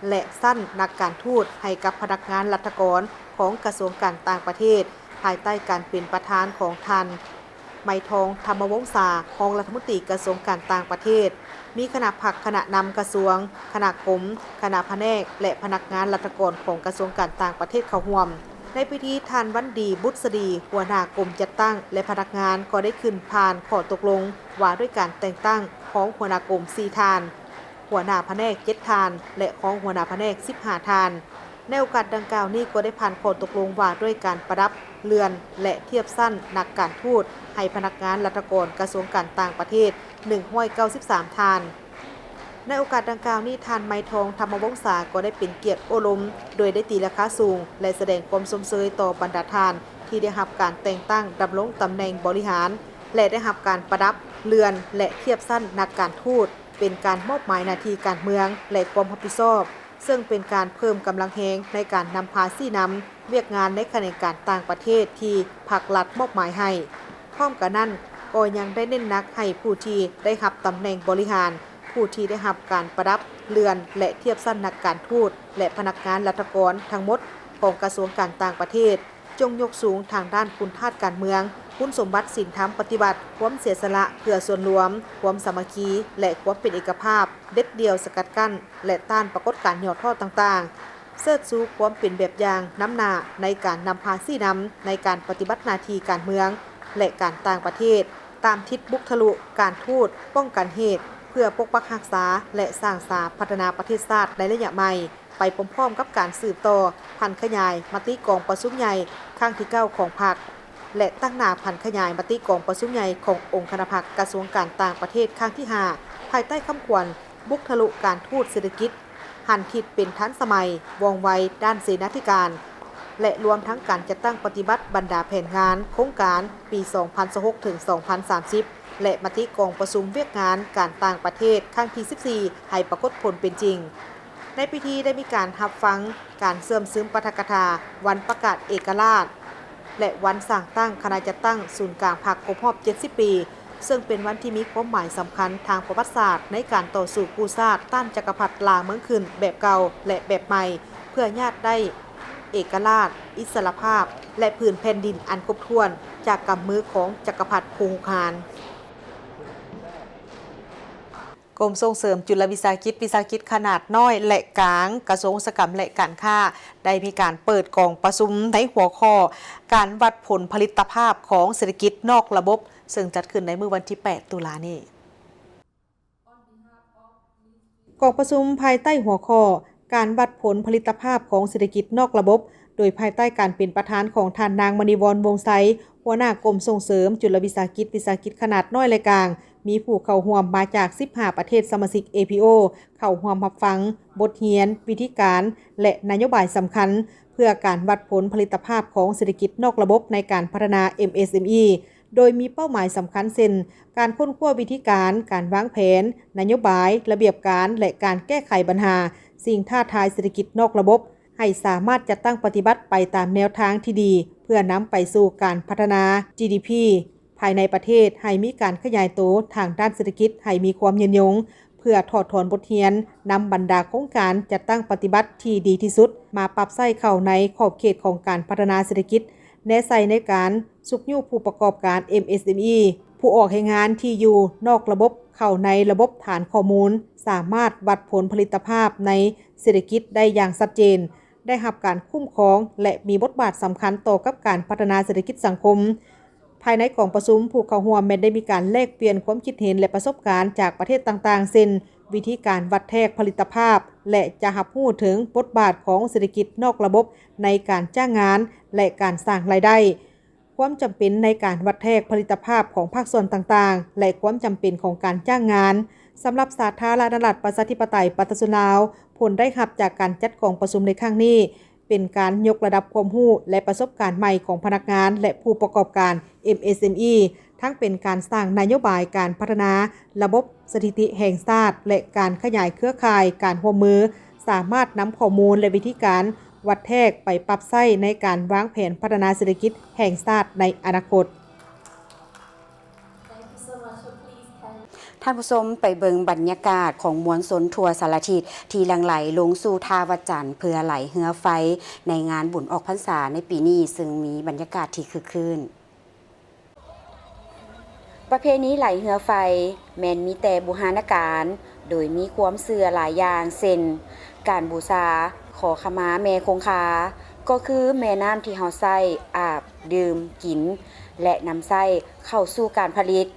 และสั้นนักการทูตให้กับพนักงานรัฐกรของกระทรวงการต่างประเทศภายใต้การเป็นประธานของท่านไมทองธรรมวงศารองรัฐมนตรีกระทรวงการต่างประเทศมีคณะผักคณะนำกระทรวงคณะกรมคณะแผนกและพนักงานรัฐกรของกระทรวงการต่างประเทศเข้าร่วมในพิธีท่านวันดีบุษดีหัวหน้ากรมจัดตั้งและพนักงานก็ได้ขึ้นผ่านข้อตกลงว่าด้วยการแต่งตั้งของหัวหน้ากรม4ทานหัวหน้าแผนก7ทานและของหัวหน้าแผนก15ทานในโอกาสดังกล่าวนี้ก็ได้ผ่านข้อตกลงว่าด้วยการประดับเรือนและเทียบสั้นนักการทูตให้พนักงานรัฐกรกระทรวงการต่างประเทศ193ทานในโอกาสดังกล่าวนี้ท่านไมทองธรรมวงศาก็ได้เป็นเกียรติโอลมโดยได้ตีราคาสูงและแสดงความสมเสยต่อบรรดาทานที่ได้รับการแต่งตั้งดำรงตำแหน่งบริหารและได้รับการประดับเรือนและเทียบสั้นนักการทูตเป็นการมอบหมายหน้าที่การเมืองและความรับผิดชอบซึ่งเป็นการเพิ่มกำลังแรงในการนำพาซี่นำเวียกงานในแขนงการต่างประเทศที่ภาครัฐมอบหมายให้พร้อมกันนั้นก็ยังได้เน้นหนักให้ผู้ที่ได้รับตำแหน่งบริหารผู้ที่ได้รับการประดับเรือนและเทียบสั้นนักการทูตและพนักงานรัฐกรทั้งหมดของกระทรวงการต่างประเทศจงยกสูงทางด้านคุณธาตุการเมืองคุณสมบัติศีลธรรมปฏิบัติความเสียสละเพื่อส่วนรวมความสามัคคีและความเป็นเอกภาพเด็ดเดี่ยวสกัดกั้นและต้านปรากฏการณ์หย่อท่อต่างๆเสิร์ชสู่ความเป็นแบบอย่างน้ำหนาในการนำพาซี่นำในการปฏิบัติหน้าที่การเมืองและการต่างประเทศตามทิศบุกทะลุการทูตป้องกันเหตุเพื่อปกปักรักษาและสร้างสรรค์พัฒนาประเทศชาติในระยะใหม่ไปพร้อมๆกับการสืบต่อพันขยายมติกองประชุมใหญ่ครั้งที่9ของพรรคและตั้งหน้าพันขยายมติกองประชุมใหญ่ขององค์คณะพรรคกระทรวงการต่างประเทศครั้งที่5ภายใต้คำขวัญ บุกทะลุการทูตเศรษฐกิจหันทิศเป็นทันสมัยว่องไวด้านเสนาธิการและรวมทั้งการจัดตั้งปฏิบัติบรรดาแผนงานโครงการปี 2026 ถึง 2030 และมติกองประชุมเวียกงานการต่างประเทศครั้งที่ 14 ให้ปรากฏผลเป็นจริงในพิธีได้มีการรับฟังการเสื่อมซึมปาฐกถาวันประกาศเอกราชและวันสร้างตั้งคณะจัดตั้งศูนย์กลางพรรคครบรอบ 70 ปี ซึ่งเป็นวันที่มีความหมายสำคัญทางประวัติศาสตร์ในการต่อสู้กู้ชาติต้านจักรพรรดิลาเมืองขึ้นแบบเก่าและแบบใหม่เพื่อญาติได้เอกราช อิสรภาพ และผืนแผ่นดินอันครบถ้วนจากกำมือของจักรพรรดิพงคารกรมส่งเสริมจุลวิสาหกิจขนาดน้อยและกลางกระทรวงอุตสาหกรรมและการค้าได้มีการเปิดกองประชุมในหัวข้อการวัดผลผลิตภาพของเศรษฐกิจนอกระบบซึ่งจัดขึ้นในเมื่อวันที่ 8 ตุลาคมนี้กองประชุมภายใต้หัวข้อการวัดผลผลิตภาพของเศรษฐกิจนอกระบบโดยภายใต้การเป็นประธานของท่านนางมณีวรวงศ์ไซหัวหน้ากรมส่งเสริมจุลวิสาหกิจขนาดน้อยและกลางมีผู้เข้าร่วมมาจาก 15 ประเทศสมาชิก APO เข้าร่วมรับฟังบทเรียนวิธีการและนโยบายสำคัญเพื่อการวัดผลผลิตภาพของเศรษฐกิจนอกระบบในการพัฒนา MSME โดยมีเป้าหมายสำคัญเช่นการค้นคว้าวิธีการการวางแผนนโยบายระเบียบการและการแก้ไขปัญหาสิ่งท้าทายเศรษฐกิจนอกระบบให้สามารถจัดตั้งปฏิบัติไปตามแนวทางที่ดีเพื่อนำไปสู่การพัฒนา GDP ภายในประเทศให้มีการขยายตัวทางด้านเศรษฐกิจให้มีความยืนยงเพื่อถอดถอนบทเรียนนำบรรดาโครงการจัดตั้งปฏิบัติที่ดีที่สุดมาปรับใส่เข้าในขอบเขตของการพัฒนาเศรษฐกิจแนะใส่ในการสุกยุผู้ประกอบการ MSME ผู้ออกให้งานที่อยู่นอกระบบเข้าในระบบฐานข้อมูลสามารถวัดผลผลิตภาพในเศรษฐกิจได้อย่างชัดเจนได้รับการคุ้มครองและมีบทบาทสำคัญต่อกับการพัฒนาเศรษฐกิจสังคมภายในกองประชุมผู้เข้าร่วมได้มีการแลกเปลี่ยนความคิดเห็นและประสบการณ์จากประเทศต่างๆเช่นวิธีการวัดแทกผลิตภาพและจะรับรู้ถึงบทบาทของเศรษฐกิจนอกระบบในการจ้างงานและการสร้างรายได้ความจำเป็นในการวัดแทกผลิตภาพของภาคส่วนต่างๆและความจำเป็นของการจ้างงานสำหรับสาธารณรัฐประชาธิปไตยปฏิรูปลาวผลได้รับจากการจัดกองประชุมในครั้งนี้เป็นการยกระดับความรู้และประสบการณ์ใหม่ของพนักงานและผู้ประกอบการ MSME ทั้งเป็นการสร้างนโยบายการพัฒนาระบบสถิติแห่งชาติและการขยายเครือข่ายการร่วมมือสามารถนำข้อมูลและวิธีการวัดแทกไปปรับใช้ในการวางแผนพัฒนาเศรษฐกิจแห่งชาติในอนาคตท่านผู้ชมไปเบิงบรรยากาศของมวลชนทั่วสารทิศที่หลั่งไหลลงสู่ท่าวัดจันทร์เพื่อไหลเหือไฟในงานบุญออกพรรษาในปีนี้ซึ่งมีบรรยากาศที่คึกคืนประเพณีไหลเหือไฟแม้นมีแต่บูชาการโดยมีความเชื่อหลายอย่างเช่นการบูชาขอขมาแม่คงคาก็คือแม่น้ำที่เฮาใช้อาบดื่มกินและนำใช้เข้าสู่การผลิต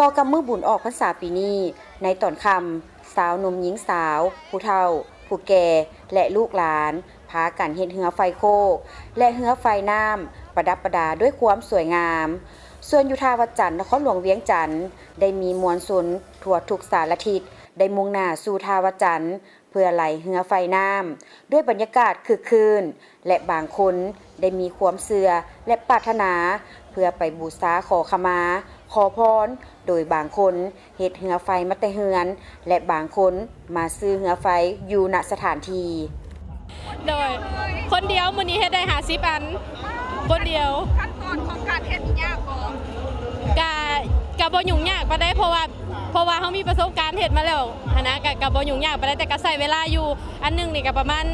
ต่อกับมื้อบุญออกพรรษาปีนี้ในตอนค่ำสาวหนุ่มหญิงสาวผู้เฒ่าผู้แก่และลูกหลานพากันเฮ็ดเหือไฟโคกและเหือไฟน้ำประดับประดาด้วยความสวยงามส่วนอยู่ท่าวัดจันทร์นครหลวงเวียงจันทน์ได้มีมวลชนทั่วทุกสารทิศได้มุ่งหน้าสู่ท่าวัดจันทร์เพื่อไหลเหือไฟน้ำด้วยบรรยากาศคึกคืนและบางคนได้มีความเชื่อและปรารถนาเพื่อไปบูชาขอขมาขอพรโดยบางคนเฮ็ดเหือไฟมาแต่เฮือนและบางคนมาซื้อเหือไฟอยู่ณสถานที่โดยคนเดียวมื้อนี้เฮ็ดได้50 อันคนเดียวขั้นตอนของการเฮ็ดยากบ่ก็บ่ยุ่งยากปานใดเพราะว่าเฮามีประสบการณ์เฮ็ดมาแล้วหันนะก็บ่ยุ่งยากปานใดแต่ก็ใช้เวลาอยู่อันนึงนี่ก็ประมาณ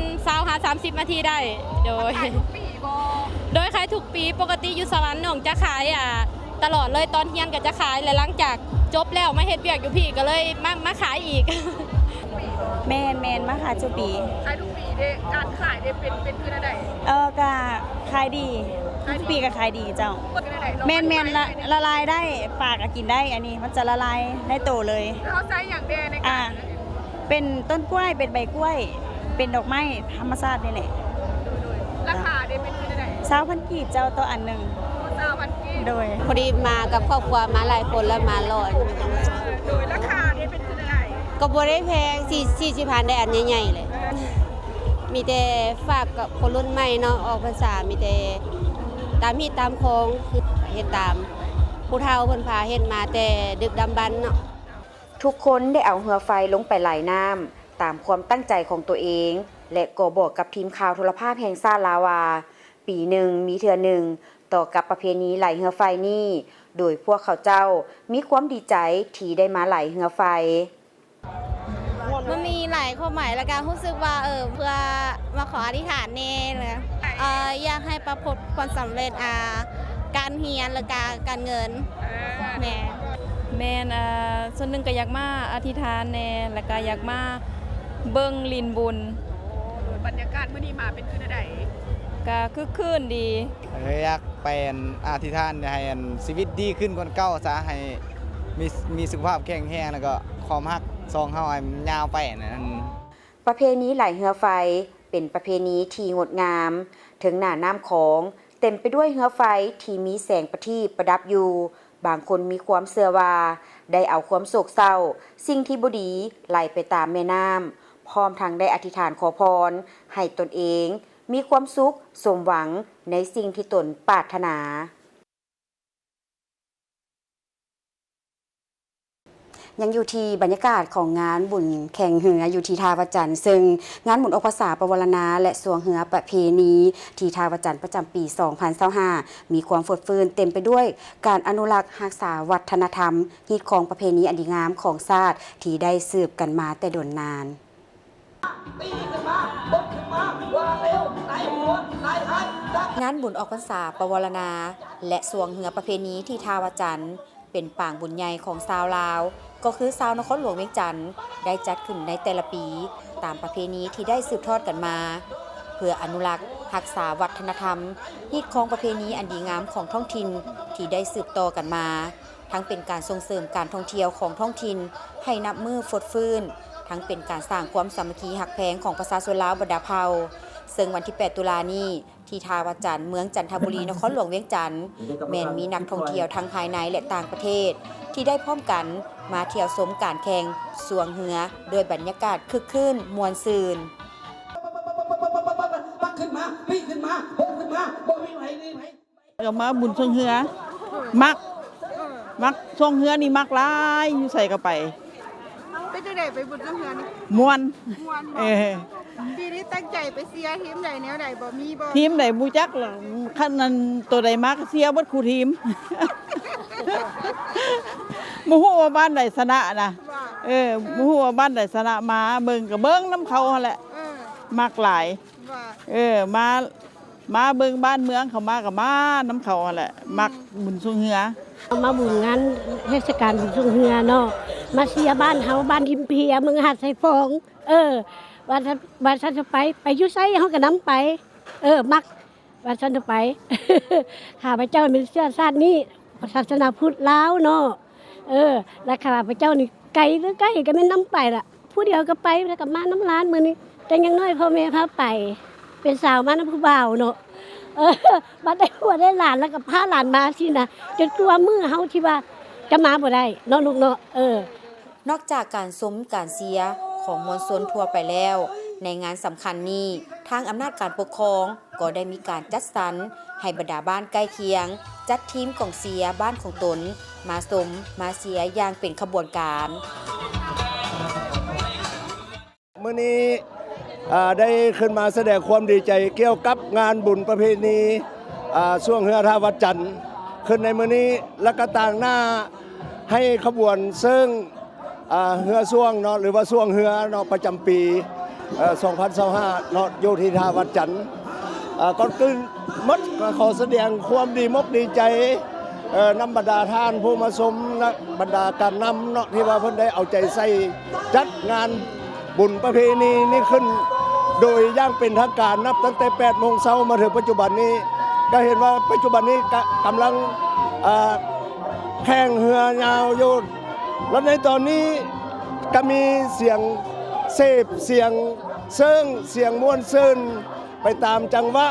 20-30 นาทีได้โดยขายทุกปีปกติอยู่สวรรค์น้องจะขายตลอดเลยตอนเรียนก็จะขายและหลังจากจบแล้วมาเฮ็ดเวียกอยู่พี่ก็เลยมาขายอีกแม่นมาขายทุกปีขายทุกปีเด้การขายได้เป็นคือใดก็ขายดีทุกปีก็ขายดีเจ้าแม่นละลายได้ปากก็กินได้อันนี้มันจะละลายได้โตเลยเขาใช้อย่างเดในการเป็นต้นกล้วยเป็นใบกล้วยเป็นดอกไม้ธรรมชาตินี่แหละราคาได้เป็นคือใด20,000 กีบเจ้าตัวอันนึง20,000 กีบโดยพอดีมากับครอบครัวมาหลายคนแล้วมาลอยโดยราคาได้เป็นคือใด ก็บ่ได้แพง40,000ได้อันใหญ่ๆเลย มีแต่ฝากกับคนรุ่นใหม่เนาะออกพรรษามีแต่ตามฮีตตามคองคือเฮ็ดตามผู้เฒ่าเพิ่นพาเฮ็ดมาแต่ดึกดำบรรพ์เนาะ ทุกคนได้เอาเรือไฟลงไปไหลน้ำตามความตั้งใจของตัวเอง และก็บอกกับทีมข่าวโทรภาพแห่งชาติลาวาปีหนึ่งมีเทื่อหนึ่งต่อกับประเพณีไหลเรือไฟนี้โดยพวกเขาเจ้ามีความดีใจที่ได้มาไหลเรือไฟ มันมีหลายความหมายและการรู้สึกว่าเพื่อมาขออธิษฐานเน่เลยอยากให้ประสบความสำเร็จการเรียนหรือการเงินแม่นส่วนหนึ่งก็อยากมาอธิษฐานแน่แล้วก็อยากมาเบิ่งลินบุญบรรยากาศมื้อนี้มาเป็นคืนใดก็คึกคืนดี อยากเป็นอธิษฐานให้ชีวิตดีขึ้นกว่าเก่าซะให้มีสุขภาพแข็งแรงแล้วก็ความรักซองเฮาให้มันยาวไปนั่น ประเพณีไหลเรือไฟเป็นประเพณีที่งดงามถึงหน้าน้ำของเต็มไปด้วยเรือไฟที่มีแสงประทีปประดับอยู่บางคนมีความเชื่อว่าได้เอาความโศกเศร้าสิ่งที่บ่ดีไหลไปตามแม่น้ำพร้อมทั้งได้อธิษฐานขอพรให้ตนเองมีความสุขสมหวังในสิ่งที่ตนปรารถนายังอยู่ที่บรรยากาศของงานบุญแข่งเรืออยู่ที่ท่าวัดจันทร์ซึ่งงานบุญออกพรรษาประวรณาและสวงเรือประเพณีที่ท่าวัดจันทร์ประจำปี 2025มีความฟดฟื้นเต็มไปด้วยการอนุรักษ์รักษาวัฒนธรรมฮีตของประเพณีอันดีงามของชาติที่ได้สืบกันมาแต่โดนนานงานบุญออกพรรษาประวรณาและสวงเรือประเพณีที่ท่าวัดจันทร์เป็นปางบุญใหญ่ของชาวลาวก็คือชาวนครหลวงเวียงจันทน์ได้จัดขึ้นในแต่ละปีตามประเพณีที่ได้สืบทอดกันมาเพื่ออนุรักษ์รักษาวัฒนธรรมฮีตของประเพณีอันดีงามของท้องถิ่นที่ได้สืบต่อกันมาทั้งเป็นการส่งเสริมการท่องเที่ยวของท้องถิ่นให้นับมือฟดฟื้นทั้งเป็นการสร้างความสามัคคีหักแพงของประชาชนลาวบรรดาเผ่าซึ่งวันที่ 8 ตุลานี้ที่ท่าวัดจันทร์เมืองจันทบุรีนครหลวงเวียงจันทน์แม้นมีนักท่องเที่ยวทั้งภายในและต่างประเทศที่ได้พร้อมกันมาเที่ยวชมการแข่งสวงเรือโดยบรรยากาศคึกคืนมวลซืนก็มาบุญช่วงเฮือมักช่วงเฮือนี่มักหลายอยู่ใส่ก็ไปไปจังได๋ไปบุญช่วงเฮือนี่ม่วนปีนี้ตั้งใจไปเชียร์ทีมใดแนวใดบ่มีบ่ทีมใดบ่จักล่ะคันนั้นตัวใดมาก็เชียร์เบิดคู่ทีมบ่ฮู้ว่าบ้านใดชนะนะบ่ฮู้ว่าบ้านใดชนะมาเบิ่งก็เบิ่งนำเขาหั่นแหละมักหลายมาเบิ่งบ้านเมืองเขามาก็มานำเขาหั่นแหละมักบุญช่วงเฮือมาบุญงานเทศกาลบุญช่วงเฮือเนาะมาเชียร์บ้านเฮาบ้านทิมเพียเมืองหาดไซฟองว่าท่านจะไปอยู่ไสเฮาก็นำไปมักว่าท่านจะไปข้าพเจ้าเป็นเชื้อชาตินี้ศาสนาพุทธลาวเนาะแล้วข้าพเจ้านี่ไกลหรือใกล้ก็ไม่นำไปล่ะผู้เดียวก็ไปแล้วก็มาน้ำร้านมื้อนี้แต่ยังน้อยพ่อแม่พาไปเป็นสาวมานำผู้บ่าวเนาะบัดได้ผัวได้หลานแล้วก็พาหลานมาสินะจนกลัวมือเฮาที่ว่าจะมาบ่ได้เนาะลูกเนาะนอกจากการซุ้มการเชียร์ของมวลชนทั่วไปแล้วในงานสำคัญนี้ทางอำนาจการปกครองก็ได้มีการจัดสรรให้บรรดาบ้านใกล้เคียงจัดทีมกองเชียร์บ้านของตนมาสมมาเชียร์อย่างเป็นขบวนการมื้อนี้ได้ขึ้นมาแสดงความดีใจเกี่ยวกับงานบุญประเพณีช่วงเฮือท่าวัดจันทร์ขึ้นในมื้อนี้แล้วก็ต่างหน้าให้ขบวนซึ่งเฮือช่วงเนาะหรือว่าช่วงเฮือเนาะประจำปี 2025เนาะอยู่ที่ท่าวัดจันทร์ก่อนขึ้นมดขอแสดงความดีมกดีใจนำบรรดาท่านผู้มาชมและบรรดาการนำเนาะที่ว่าเพิ่นได้เอาใจใส่จัดงานบุญประเพณีนี้ขึ้นโดยย่างเป็นทางการนับตั้งแต่ 8 โมงเช้ามาถึงปัจจุบันนี้ก็เห็นว่าปัจจุบันนี้กำลังแข่งเรือยาวโยนแล้วในตอนนี้ก็มีเสียงเสพเสียงเซิงเสียงม่วนซื่นไปตามจังหวะ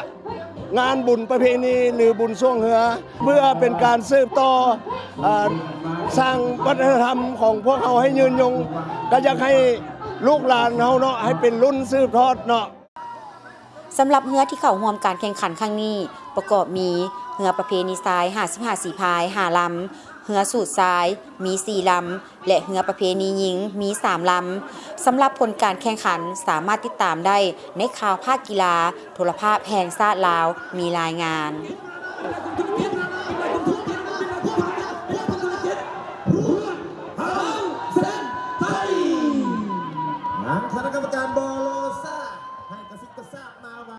งานบุญประเพณีหรือบุญช่วงเหือเพื่อเป็นการสืบต่อสร้างวัฒนธรรมของพวกเขาให้ยืนยงก็อยากให้ลูกหลานเขาเนาะให้เป็นรุ่นสืบทอดเนาะ สำหรับเรือที่เข้าร่วมการแข่งขันครั้งนี้ประกอบมีเรือประเพณีทราย55สีพาย5ลำเรือสูตรทรายมี4ลำและเรือประเพณีหญิงมี3ลำสำหรับผลการแข่งขันสามารถติดตามได้ในข่าวภาคกีฬาโทรภาพแห่งชาติลาวมีรายงาน คณะกรรมการบอโลซ่าให้กระซิบกระซาบมาว่า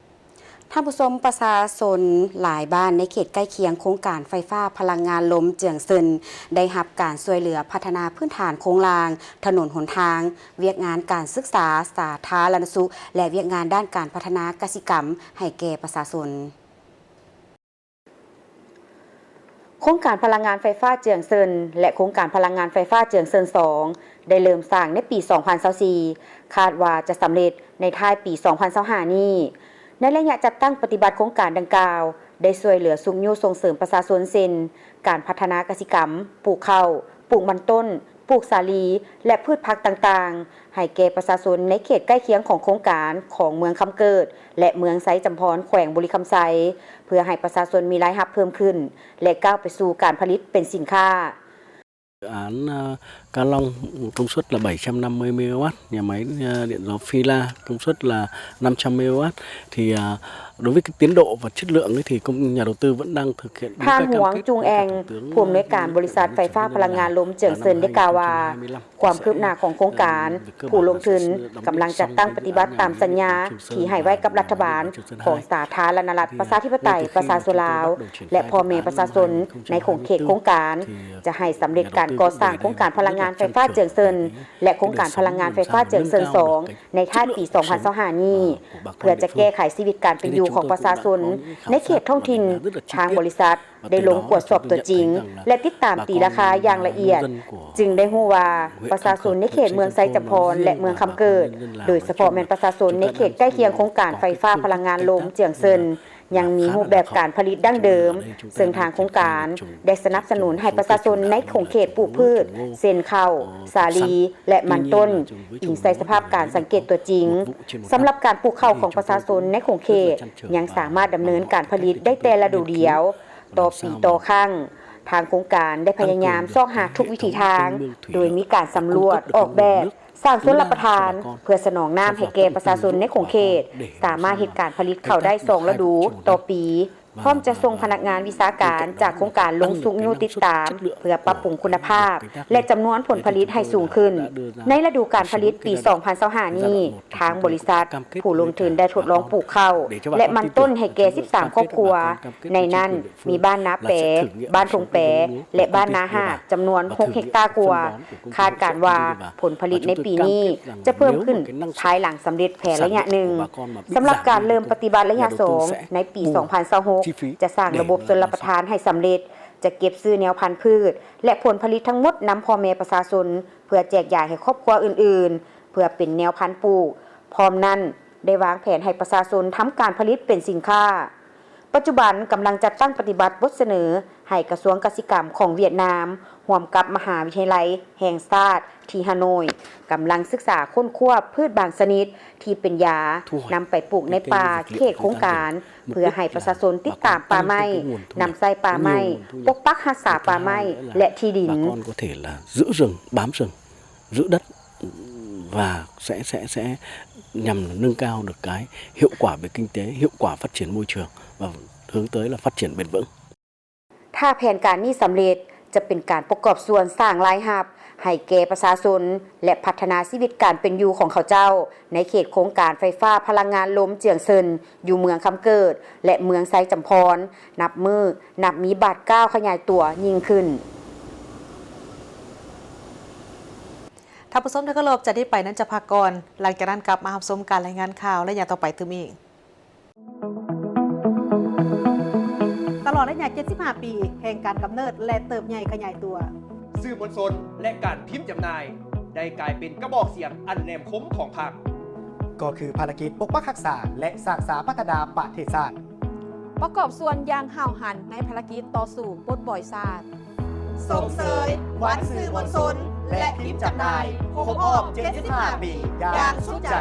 ท่านผู้ชมประชาชนหลายบ้านในเขตใกล้เคียงโครงการไฟฟ้าพลังงานลมเจืองซึนได้รับการช่วยเหลือพัฒนาพื้นฐานโครงรางถนนหนทางเวียกงานการศึกษาสาธารณสุขและเวียกงานด้านการพัฒนากสิกรรมให้แก่ประชาชนโครงการพลังงานไฟฟ้าเจืองซึนและโครงการพลังงานไฟฟ้าเจืองซึน2ได้เริ่มสร้างในปี 2024 คาดว่าจะสำเร็จในท้ายปี 2025 นี้ในระยะจัดตั้งปฏิบัติโครงการดังกล่าวได้ช่วยเหลือซุ้มยูส่งเสริมประชาชนเช่นการพัฒนากสิกรรมปลูกข้าวปลูกมันต้นปลูกสาลีและพืชผักต่างๆให้แก่ประชาชนในเขตใกล้เคียงของโครงการของเมืองคำเกิดและเมืองไซจำพรแขวงบุรีคำไซเพื่อให้ประชาชนมีรายรับเพิ่มขึ้นและก้าวไปสู่การผลิตเป็นสินค้าDự án Ca Long công suất là 750 MW, nhà máy điện gió Phi La công suất là 500 MW. Thì đối với cái tiến độ và chất lượng ấy thì nhà đầu tư vẫn đang thực hiện ท่านหวงจุงแองผู้อำนวยการบริษัทไฟฟ้าพลังงานลมเจิงเซินได้กล่าวว่าความคืบหน้าของโครงการผู้ลงทุนกำลังจัดตั้งปฏิบัติตามสัญญาที่ให้ไว้กับรัฐบาลของสาธารณรัฐประชาธิปไตยประชาชนลาวและพ่อแม่ประชาชนในเขตโครงการจะให้สำเร็จการก่อสร้างโครงการพลังงานไฟฟ้าเจิงเซินและโครงการพลังงานไฟฟ้าเจิงเซิน2ในท้ายปี 2025 นี้เพื่อจะแก้ไขชีวิตการเป็นอยู่ของประชาชนในเขตท้องถิ่นทางบริษัทได้ลงตรวจสอบตัวจริงและติดตามตีราคาอย่างละเอียดจึงได้รู้ว่าประชาชนในเขตเมืองไซจำพรและเมืองคำเกิดโดยเฉพาะแม่นประชาชนในเขตใกล้เคียงโครงการไฟฟ้าพลังงานลมเจียงเซินยังมีรูปแบบการผลิตดั้งเดิมซึ่งทางโครงการได้สนับสนุนให้ประชาชนในเขตปลูกพืชเช่นข้าวสาลีและมันต้นอิงใส่สภาพการสังเกตตัวจริงสำหรับการปลูกข้าวของประชาชนในเขตยังสามารถดำเนินการผลิตได้แต่ละฤดูเดียวต่อปีต่อครั้งทางโครงการได้พยายามซอกหาทุกวิถีทางโดยมีการสำรวจออกแบบสร้างสวนรับประทานเพื่อสนองน้ำให้แก่ประชาชนในเขตสามารถเหตุการผลิตข้าวได้2ฤดูต่อปีพร้อมจะส่งพนักงานวิชาการจากโครงการลงสุกยูติดตามเพื่อปรับปรุงคุณภาพและจำนวนผลผลิตให้สูงขึ้นในฤดูการผลิตปี 2025 นี้ทางบริษัทผู้ลงทุนได้ทดลองปลูกข้าวและมันต้นให้แก่13ครอบครัวในนั้นมีบ้านนาแปบ้านทงแปและบ้านนาหาดจำนวน6เฮกตาร์กว่าคาดการว่าผลผลิตในปีนี้จะเพิ่มขึ้นภายหลังสำเร็จแผนระยะหนึ่งสำหรับการเริ่มปฏิบัติระยะ2ในปี 2026จะสร้างระบบชลประทานให้สำเร็จจะเก็บซื้อแนวพันธุ์พืชและผลผลิตทั้งหมดนำพ่อแม่ประชาชนเพื่อแจกจ่ายให้ครอบครัวอื่นๆเพื่อเป็นแนวพันธุ์ปลูกพร้อมนั้นได้วางแผนให้ประชาชนทำการผลิตเป็นสินค้าปัจจุบันกำลังจัดตั้งปฏิบัติบทเสนอให้กระทรวงเกษตรกรรมของเวียดนามร่วมกับมหาวิทยาลัยแห่งชาติที่ฮานอยกำลังศึกษาค้นคว้าพืชบางชนิดที่เป็นยานำไปปลูกในป่าเขตโครงการเพื่อให้ประชาชนติดตามป่าไม้นำไส้ป่าไม้ปกปักรักษาป่าไม้และที่ดิน Bà con có thể là giữ rừng, bám rừng, giữ đất và sẽ nhằm nâng cao được cái hiệu quả về kinh tế, hiệu quả phát triển môi trường và hướng tới là phát triển bền vững. ถ้าแผนการนี้สำเร็จจะเป็นการประกอบส่วนสร้างรายรับให้แก่ประชาชนและพัฒนาชีวิตการเป็นอยู่ของเขาเจ้าในเขตโครงการไฟฟ้าพลังงานลมเจียงเซินอยู่เมืองคำเกิดและเมืองไซจำพรนับมีบาทก้าวขยายตัวยิ่งขึ้นท่านผู้ชมที่เคารพจะได้ไปนั้นจะพักก่อนหลังจากนั้นกลับมารับชมการรายงานข่าวและอย่างต่อไปถึงอีกตลอดระยะ75 ปีแห่งการกำเนิดและเติบใหญ่ขยายตัวสื่อมวลชนและการพิมพ์จำหน่ายได้กลายเป็นกระบอกเสียงอันแหลมคมของพรรคก็คือภารกิจปกปักรักษาและสร้างสรรค์พัฒนาประเทศชาติ ประกอบส่วนอย่างห่าวหันในภารกิจต่อสู่บทบ่อยศาสตร์ ส่งเสยวัดสื่อมวลชนและพิมพ์จำหน่ายครบรอบ75 ปีอย่างสุดใจ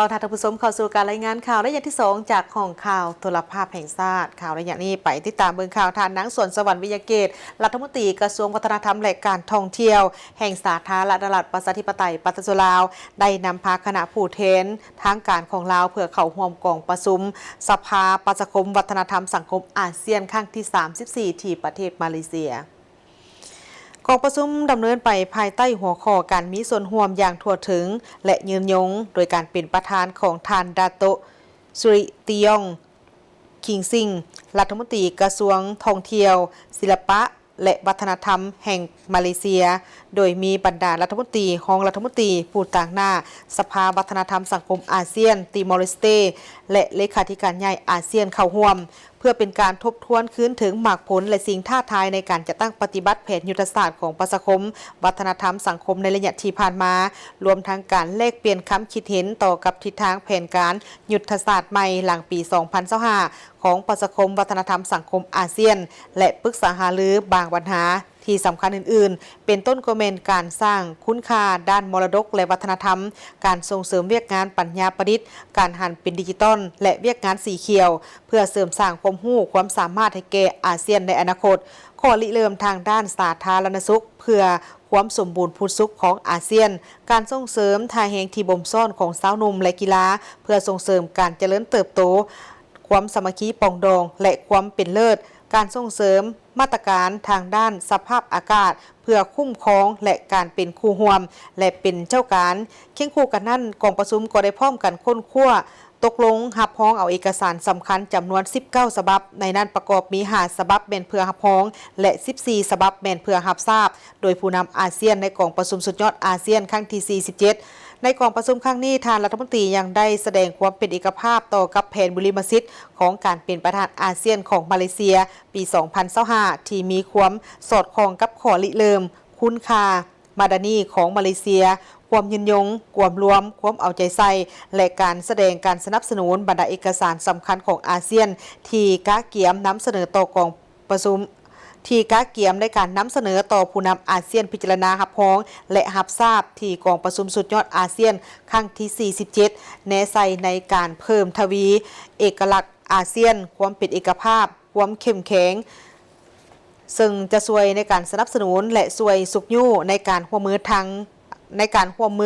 ตอนท่านผู้ชมเข้าสู่การรายงานข่าวระยะที่ 2 จากห้องข่าวโทรภาพแห่งชาติข่าวระยะนี้ไปติดตามเบิ่งข่าวทานนังสวนสวรรค์วิทยาเกตรัฐมนตรีกระทรวงวัฒนธรรมและการท่องเที่ยวแห่งสาธารณรัฐประชาธิปไตยประชาชนลาวได้นำพาคณะผู้แทนทางการของลาวเพื่อเข้าร่วมกองประชุมสภาประชาคมวัฒนธรรมสังคมอาเซียนครั้งที่ 34 ที่ประเทศมาเลเซียกองประชุมดำเนินไปภายใต้หัวข้อการมีส่วนร่วมอย่างทั่วถึงและยืนยงโดยการเป็นประธานของทานดาโตสุริติยองคิงซิงรัฐมนตรีกระทรวงท่องเที่ยวศิลปะและวัฒนธรรมแห่งมาเลเซียโดยมีบรรดารัฐมนตรีรองรัฐมนตรีผู้ต่างหน้าสภาวัฒนธรรมสังคมอาเซียนติมอร์เลสเตและเลขาธิการใหญ่อาเซียนเข้าร่วมเพื่อเป็นการทบทวนคืนถึงหมากผลและสิ่งท้าทายในการจัดตั้งปฏิบัติแผนยุทธศาสตร์ของประชาคมวัฒนธรรมสังคมในระยะที่ผ่านมารวมทั้งการแลกเปลี่ยนคำคิดเห็นต่อกับทิศทางแผนการยุทธศาสตร์ใหม่หลังปี 2025 ของประชาคมวัฒนธรรมสังคมอาเซียนและปรึกษาหารือบางปัญหาที่สำคัญอื่นๆเป็นต้นก็เป็นการสร้างคุณค่าด้านมรดกและวัฒนธรรมการส่งเสริมเวียกงานปัญญาประดิษฐ์การหันเป็นดิจิตอลและเวียกงานสีเขียวเพื่อเสริมสร้างความรู้ความสามารถให้แก่อาเซียนในอนาคตข้อริเริ่มทางด้านสาธารณสุขเพื่อความสมบูรณ์พูนสุขของอาเซียนการส่งเสริมทาแหงที่บ่มซ่อนของสาวหนุ่มและกีฬาเพื่อส่งเสริมการเจริญเติบโตความสามัคคีปองดองและความเป็นเลิศการส่งเสริมมาตรการทางด้านสภาพอากาศเพื่อคุ้มครองและการเป็นคู่ร่วมและเป็นเจ้าการเคียงคู่กันนั้นกองประชุมก็ได้พร้อมกันค้นคว้าตกลงรับรองเอาเอกสารสำคัญจำนวน19ฉบับในนั้นประกอบมี5ฉบับแม่นเพื่อรับรองและ14ฉบับแม่นเพื่อรับทราบโดยผู้นำอาเซียนในกองประชุมสุดยอดอาเซียนครั้งที่47ในกองประชุมครั้งนี้ทางรัฐมนตรียังได้แสดงความเป็นเอกภาพต่อกับแผนบุริมสิทธิ์ของการเป็นประธานอาเซียนของมาเลเซียปี 2025 ที่มีความสอดคล้องกับข้อริเริ่มคุณค่ามาดานีของมาเลเซียความยืนยงความรวมความเอาใจใส่และการแสดงการสนับสนุนบรรดาเอกสารสำคัญของอาเซียนที่กะเกียมนำเสนอต่อกองประชุมที่กะเกียมในการนำเสนอต่อผู้นำอาเซียนพิจารณารับรองและรับทราบที่กองประชุมสุดยอดอาเซียนครั้งที่47แนใส่ในการเพิ่มทวีเอกลักษณ์อาเซียนความเป็นเอกภาพความเข้มแข็งซึ่งจะช่วยในการสนับสนุนและช่วยสุขยู่ในการร่วมมื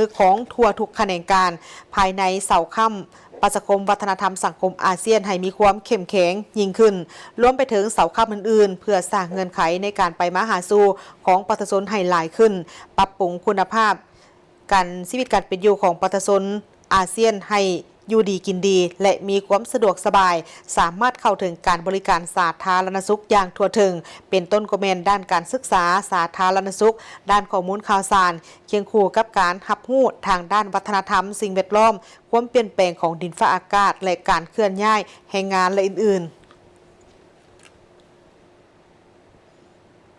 อของทั่วทุกแขนงการภายในเสาค่ำประชาคมวัฒนธรรมสังคมอาเซียนให้มีความเข้มแข็งยิ่งขึ้นรวมไปถึงเสาค่ำอื่นๆเพื่อสร้างเงื่อนไขในการไปมาหาสู่ของประชาชนให้หลายขึ้นปรับปรุงคุณภาพการชีวิตการเป็นอยู่ของประชาชนอาเซียนให้อยู่ดีกินดีและมีความสะดวกสบายสามารถเข้าถึงการบริการสาธารณสุขอย่างทั่วถึงเป็นต้นก็แม่นด้านการศึกษาสาธารณสุขด้านข้อมูลข่าวสารเคียงคู่กับการรับรู้ทางด้านวัฒนธรรมสิ่งแวดล้อมความเปลี่ยนแปลงของดินฟ้าอากาศและการเคลื่อนย้ายแรงงานและอื่น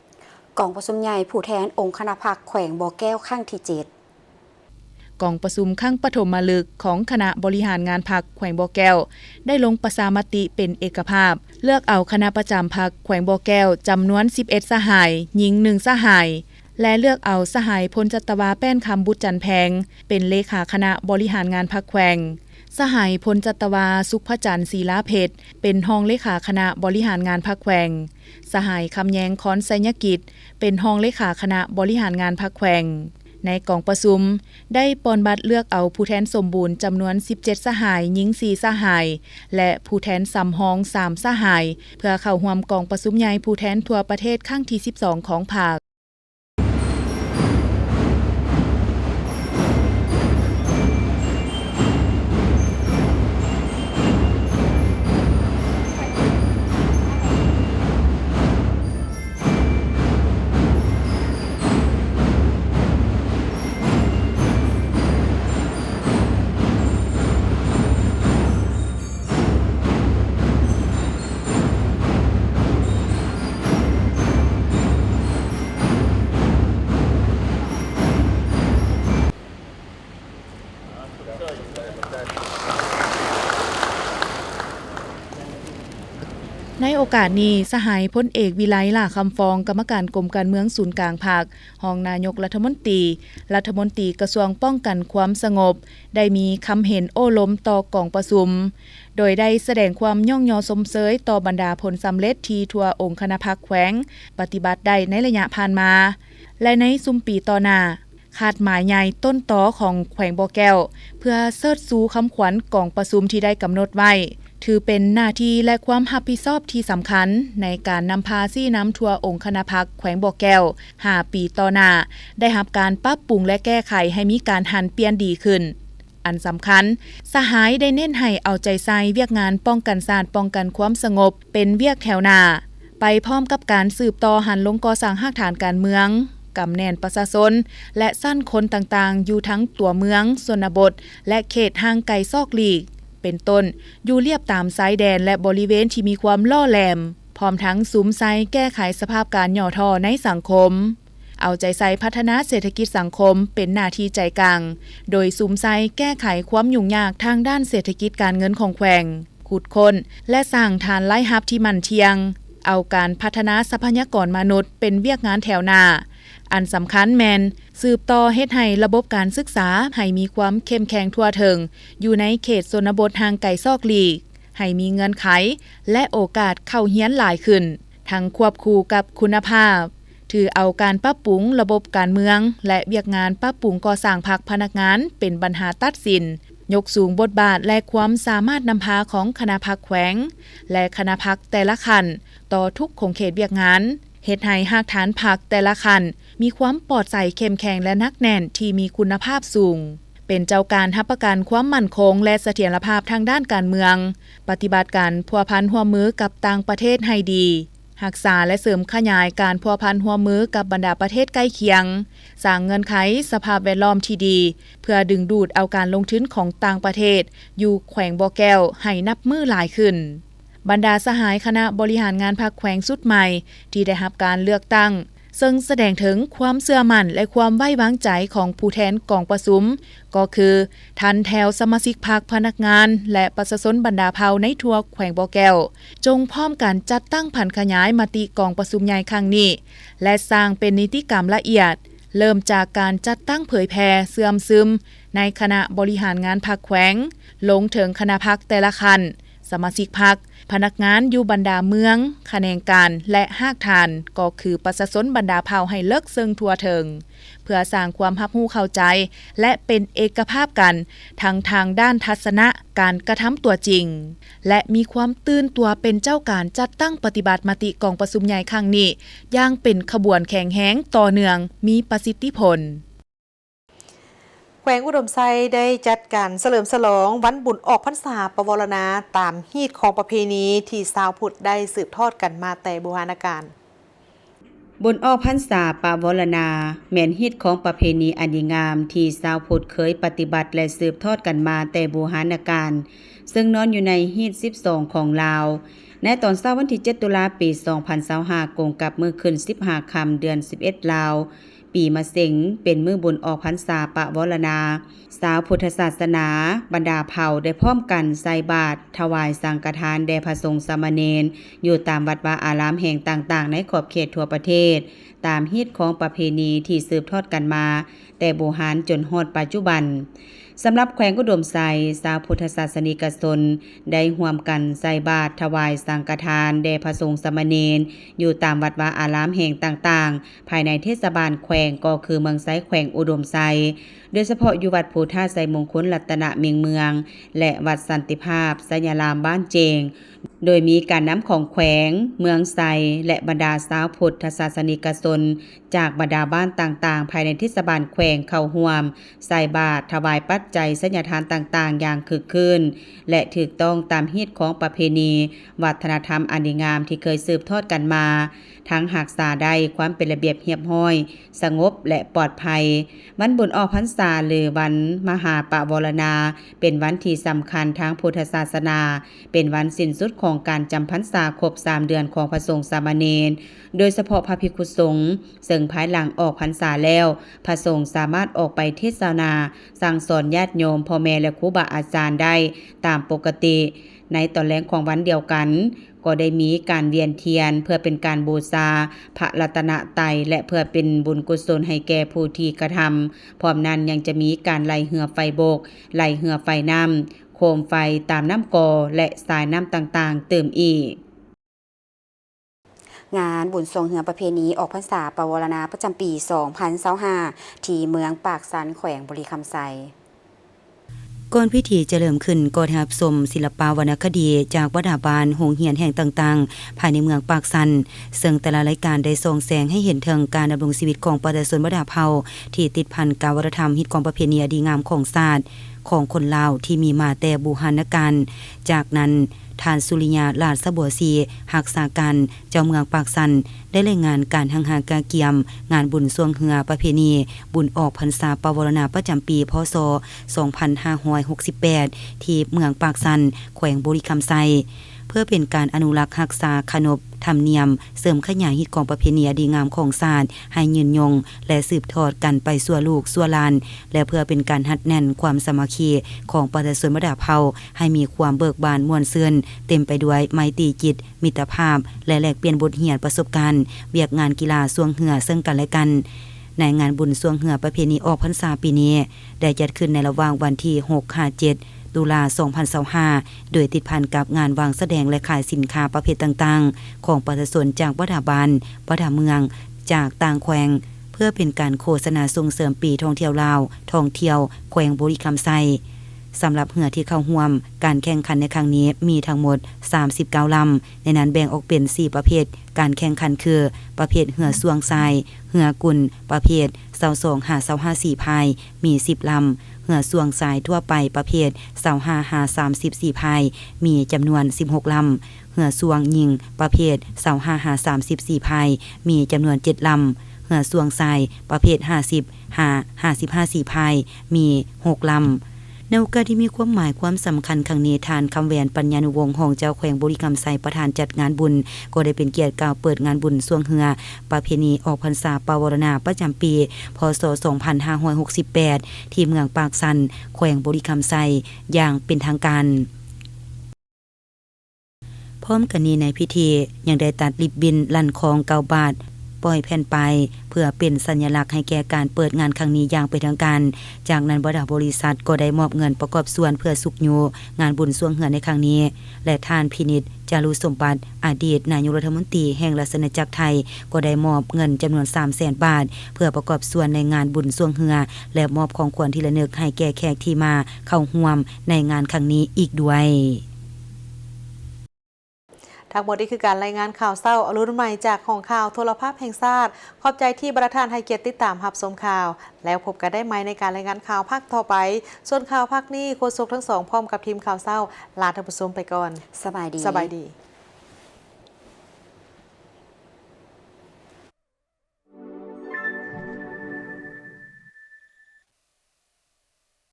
ๆกองประชุมใหญ่ผู้แทนองค์คณะพรรคแขวงบ่อแก้วครั้งที่7กองประชุมครั้งปฐมฤกษ์ของคณะบริหารงานพรรคแขวงบ่อแก้วได้ลงประชามติเป็นเอกภาพเลือกเอาคณะประจำพรรคแขวงบ่อแก้วจำนวน11สหายหญิง1สหายและเลือกเอาสหายพลจัตวาแป้นคำบุตรจันแพงเป็นเลขาคณะบริหารงานพรรคแขวงสหายพลจัตวาสุขพจันทร์ศรีลาเพชรเป็นรองเลขาคณะบริหารงานพรรคแขวงสหายคำแยงคอนไสยกิจเป็นรองเลขาคณะบริหารงานพรรคแขวงในกองประชุมได้ปอนบัตรเลือกเอาผู้แทนสมบูรณ์จำนวน17สหายหญิง4สหายและผู้แทนสำรอง3สหายเพื่อเข้าร่วมกองประชุมใหญ่ผู้แทนทั่วประเทศครั้งที่12ของภาค ในโอกาสนี้สหายพลเอกวิไลล่าคำฟองกรรมการกรมการเมืองศูนย์กลางภาครองนายกรัฐมนตรีกระทรวงป้องกันความสงบได้มีคำเห็นโอ้ล้มต่อกองประชุมโดยได้แสดงความย่องยอสมเสยต่อบรรดาผลสำเร็จที่ทั่วองค์คณะพรรคแขวงปฏิบัติได้ในระยะผ่านมาและในซุมปีต่อหน้าคาดหมายใหญ่ต้นตอของแขวงบ่อแก้วเพื่อเสิร์ชสู่คำขวัญกองประชุมที่ได้กำหนดไว้ถือเป็นหน้าที่และความรับผิดชอบที่สำคัญในการนำพาซี่น้ำทั่วองค์คณะพรรคแขวงบ่อแก้ว5 ปีต่อหน้าได้รับการปรับปรุงและแก้ไขให้มีการหันเปลี่ยนดีขึ้นอันสำคัญสหายได้เน้นให้เอาใจใส่เวียกงานป้องกันศาสตร์ป้องกันความสงบเป็นเวียกแถวหน้าไปพร้อมกับการสืบต่อหันลงก่อสร้างรากฐานการเมืองกำแน่นประชาชนและสั้นคนต่างๆอยู่ทั้งตัวเมืองชนบทและเขตห่างไกลซอกหลีกเป็นต้นอยู่เรียบตามชายแดนและบริเวณที่มีความล่อแหลมพร้อมทั้งสุมไซแก้ไขสภาพการหย่อท่อในสังคมเอาใจใส่พัฒนาเศรษฐกิจสังคมเป็นหน้าที่ใจกลางโดยสุมไซแก้ไขความยุ่งยากทางด้านเศรษฐกิจการเงินของแขวงขุดค้นและสร้างฐานไล่ฮับที่มั่นเทียงเอาการพัฒนาทรัพยากรมนุษย์เป็นเวียกงานแถวหน้าอันสำคัญแมนสืบต่อเฮ็ดให้ระบบการศึกษาให้มีความเข้มแข็งทั่วถึงอยู่ในเขตชนบทห่างไกลซอกหลีกให้มีเงื่อนไขและโอกาสเข้าเรียนหลายขึ้นทั้งควบคู่กับคุณภาพถือเอาการปรับปรุงระบบการเมืองและเวียกงานปรับปรุงก่อสร้างพรรคพนักงานเป็นปัญหาตัดสินยกสูงบทบาทและความสามารถนำพาของคณะพรรคแขวงและคณะพรรคแต่ละขันต่อทุกโครงเขตเวียกงานเฮ็ดให้หากฐานพรรคแต่ละขันมีความปลอดใสเข้มแข็งและนักแน่นที่มีคุณภาพสูงเป็นเจ้าการรับประกันความมั่นคงและเสถียรภาพทางด้านการเมืองปฏิบัติการพัวพันร่วมมือกับต่างประเทศให้ดีรักษาและเสริมขยายการพัวพันร่วมมือกับบรรดาประเทศใกล้เคียงสร้างเงื่อนไขสภาพแวดล้อมที่ดีเพื่อดึงดูดเอาการลงทุนของต่างประเทศอยู่แขวงบ่อแก้วให้นับมือหลายขึ้นบรรดาสหายคณะบริหารงานพรรคแขวงสุดใหม่ที่ได้รับการเลือกตั้งซึ่งแสดงถึงความเชื่อมั่นและความไว้วางใจของผู้แทนกองประชุมก็คือท่านแถวสมาชิกพรรคพนักงานและประชาชนบรรดาเผ่าในทั่วแขวงบ่อแก้วจงพร้อมกันจัดตั้งผันขยายมติกองประชุมใหญ่ครั้งนี้และสร้างเป็นนิติกรรมละเอียดเริ่มจากการจัดตั้งเผยแพร่เสื่อมซึมในคณะบริหารงานพรรคแขวงลงถึงคณะพรรคแต่ละคันสมาชิกพรรคพนักงานอยู่บรรดาเมืองคะแนนการและหากฐานก็คือประชาชนบรรดาเผ่าให้เลิกซึ่งทั่วถึงเพื่อสร้างความรับรู้เข้าใจและเป็นเอกภาพกันทั้งทางด้านทัศนะการกระทำตัวจริงและมีความตื่นตัวเป็นเจ้าการจัดตั้งปฏิบัติมติกองประชุมใหญ่ครั้งนี้อย่างเป็นขบวนแข่งแห้งต่อเนื่องมีประสิทธิผลแขวงอุดมไซได้จัดการเฉลิมฉลองวันบุญออกพรรษาปวารณาตามฮีตของประเพณีที่ชาวพุทธได้สืบทอดกันมาแต่โบราณกาลบุญออกพรรษาปวารณาแม่นฮีตของประเพณีอันดีงามที่ชาวพุทธเคยปฏิบัติและสืบทอดกันมาแต่โบราณกาลซึ่งนอนอยู่ในฮีต12ของลาวในตอนเช้าวันที่7ตุลาปี2025กงกับมื้อขึ้น15ค่ำเดือน11ลาวปีมะเส็งเป็นมื้อบุญออกพรรษาปวารณาสาวพุทธศาสนาบรรดาเผ่าได้พร้อมกันใส่บาตรถวายสังฆทานแด่พระสงฆ์สามเณรอยู่ตามวัดวาอารามแห่งต่างๆในขอบเขตทั่วประเทศตามฮีตของประเพณีที่สืบทอดกันมาแต่โบราณจนฮอดปัจจุบันสำหรับแขวงอุดมไซชาวพุทธศาสนิกชนได้ร่วมกันใส่บาตรถวายสังฆทานแด่พระสงฆ์สามเณรอยู่ตามวัดวาอารามแห่งต่างๆภายในเทศบาลแขวงก็คือเมืองไซแขวงอุดมไซโดยเฉพาะอยู่วัดภูท่าไซมงคลรัตนเมียงเมืองและวัดสันติภาพสัญญารามบ้านเจงโดยมีการนำของแขวงเมืองไซและบรรดาชาวพุทธศาสนิกชนจากบรรดาบ้านต่างๆภายในเทศบาลแขวงเข้าร่วมใส่บาตรถวายปัจจัยสัญญาทานต่างๆอย่างคึกคืนและถูกต้องตามฮีตของประเพณีวัฒนธรรมอันดีงามที่เคยสืบทอดกันมาทั้งรักษาได้ความเป็นระเบียบเรียบร้อยสงบและปลอดภัยวันบุญออกพรรษาหรือวันมหาปวารณาเป็นวันที่สำคัญทางพุทธศาสนาเป็นวันสิ้นสุดของการจำพรรษาครบ3เดือนของพระสงฆ์สามเณรโดยเฉพาะพระภิกษุสงฆ์ซึ่งภายหลังออกพรรษาแล้วพระสงฆ์สามารถออกไปเทศนาสั่งสอนญาติโยมพ่อแม่และครูบาอาจารย์ได้ตามปกติ ในตอนแรกของวันเดียวกันก็ได้มีการเวียนเทียนเพื่อเป็นการบูชาพระรัตนตรัยและเพื่อเป็นบุญกุศลให้แก่ผู้ที่กระทำพร้อมนั้นยังจะมีการไล่เหือไฟโบกไล่เหือไฟน้ำโคมไฟตามน้ำกอและสายน้ำต่างๆเติมอีกงานบุญทรงเหือประเพณีออกพรรษาปวารณาประจำปี 2025 ที่เมืองปากสันแขวงบุรีคำไซก่อนพิธีจะเริ่มขึ้นก็ได้รับชมศิลปวรรณคดีจากวรรณบาลโรงเรียนแห่งต่างๆภายในเมืองปากสันซึ่งแต่ละรายการได้ส่งแสงให้เห็นถึงการดำรงชีวิตของประชาชนบรรดาเผ่าที่ติดพันกับวัฒนธรรมฮิตของประเพณีดีงามของชาติของคนลาวที่มีมาแต่บูหานการจากนั้นท่านสุริยาลาดสะบัวศรีหักษาการเจ้าเมืองปากสันได้รายงานการหังหากาเกียมงานบุญสวงเหือประเพณีบุญออกพรรษาปวารณาประจำปีพศ 2568 ที่เมืองปากสันแขวงบุรีคำไซเพื่อเป็นการอนุรักษ์รักษาขนบธรรมเนียมเสริมขยายฮิตของประเพณีดีงามของชาติให้ยืนยงและสืบทอดกันไปสู่ลูกสู่หลานและเพื่อเป็นการหัดแน่นความสามัคคีของประชาชนบรรดาเผ่าให้มีความเบิกบานม่วนซื่นเต็มไปด้วยไมตรีจิตมิตรภาพและแลกเปลี่ยนบทเรียนประสบการณ์เวียกงานกีฬาสวงเหือซึ่งกันและกันในงานบุญสวงเหือประเพณีออกพรรษาปีนี้ได้จัดขึ้นในระหว่างวันที่ 6-7ตุลา 2025 โดยติดพันกับงานวางแสดงและขายสินค้าประเภทต่างๆของประชาชนจากวัฒนบาลวัฒนเมืองจากต่างแขวงเพื่อเป็นการโฆษณาส่งเสริมปีท่องเที่ยวลาวท่องเที่ยวแขวงบุรีคำไซสำหรับเหือที่เข้าร่วมการแข่งขันในครั้งนี้มีทั้งหมด39ลำในนั้นแบ่งออกเป็น4ประเภทการแข่งขันคือประเภทเหือสวงทรายเหือกุลประเภท22-25-24พายมี10ลำเหือสวงทรายทั่วไปประเภท25-34พายมีจำนวน16ลำเหือสวงยิงประเภท25-34พายมีจำนวน7ลำเหือสวงทรายประเภท50-55-54พายมี6ลำในโอกาสที่มีความหมายความสำคัญครั้งนี้ทานคำแหวนปัญญานุวงศ์ของเจ้าแขวงบุรีคำไซประธานจัดงานบุญก็ได้เป็นเกียรติกล่าวเปิดงานบุญสวงเหือประเพณีออกพรรษาปวารณาประจำปีพศ 2568 ที่เมืองปากสันแขวงบุรีคำไซอย่างเป็นทางการพร้อมกันนี้ในพิธียังได้ตัดริบบิ้นลั่นของ9 บาทปล่อยแผ่นไปเพื่อเป็นสัญลักษณ์ให้แก่การเปิดงานครั้งนี้อย่างเป็นทางการจากนั้นบริษัทก็ได้มอบเงินประกอบส่วนเพื่อสุขโยงานบุญสวงเหือในครั้งนี้และท่านพินิจจารุสมบัติอดีตนายกรัฐมนตรีแห่งราชอาณาจักรไทยก็ได้มอบเงินจำนวน 300,000 บาทเพื่อประกอบส่วนในงานบุญสวงเหือและมอบของขวัญที่ระลึกให้แก่แขกที่มาเข้าร่วมในงานครั้งนี้อีกด้วยทั้งหมดนี้คือการรายงานข่าวเศร้าอรุณใหม่จากของข่าวโทรภาพแห่งชาติขอบใจที่ประธานให้เกียรติติดตามรับชมข่าวแล้วพบกันได้ไหมในการรายงานข่าวภาคต่อไปส่วนข่าวภาคนี้โฆษกทั้งสองพร้อมกับทีมข่าวเศร้าลาท่านผู้ชมไปก่อนสบายดี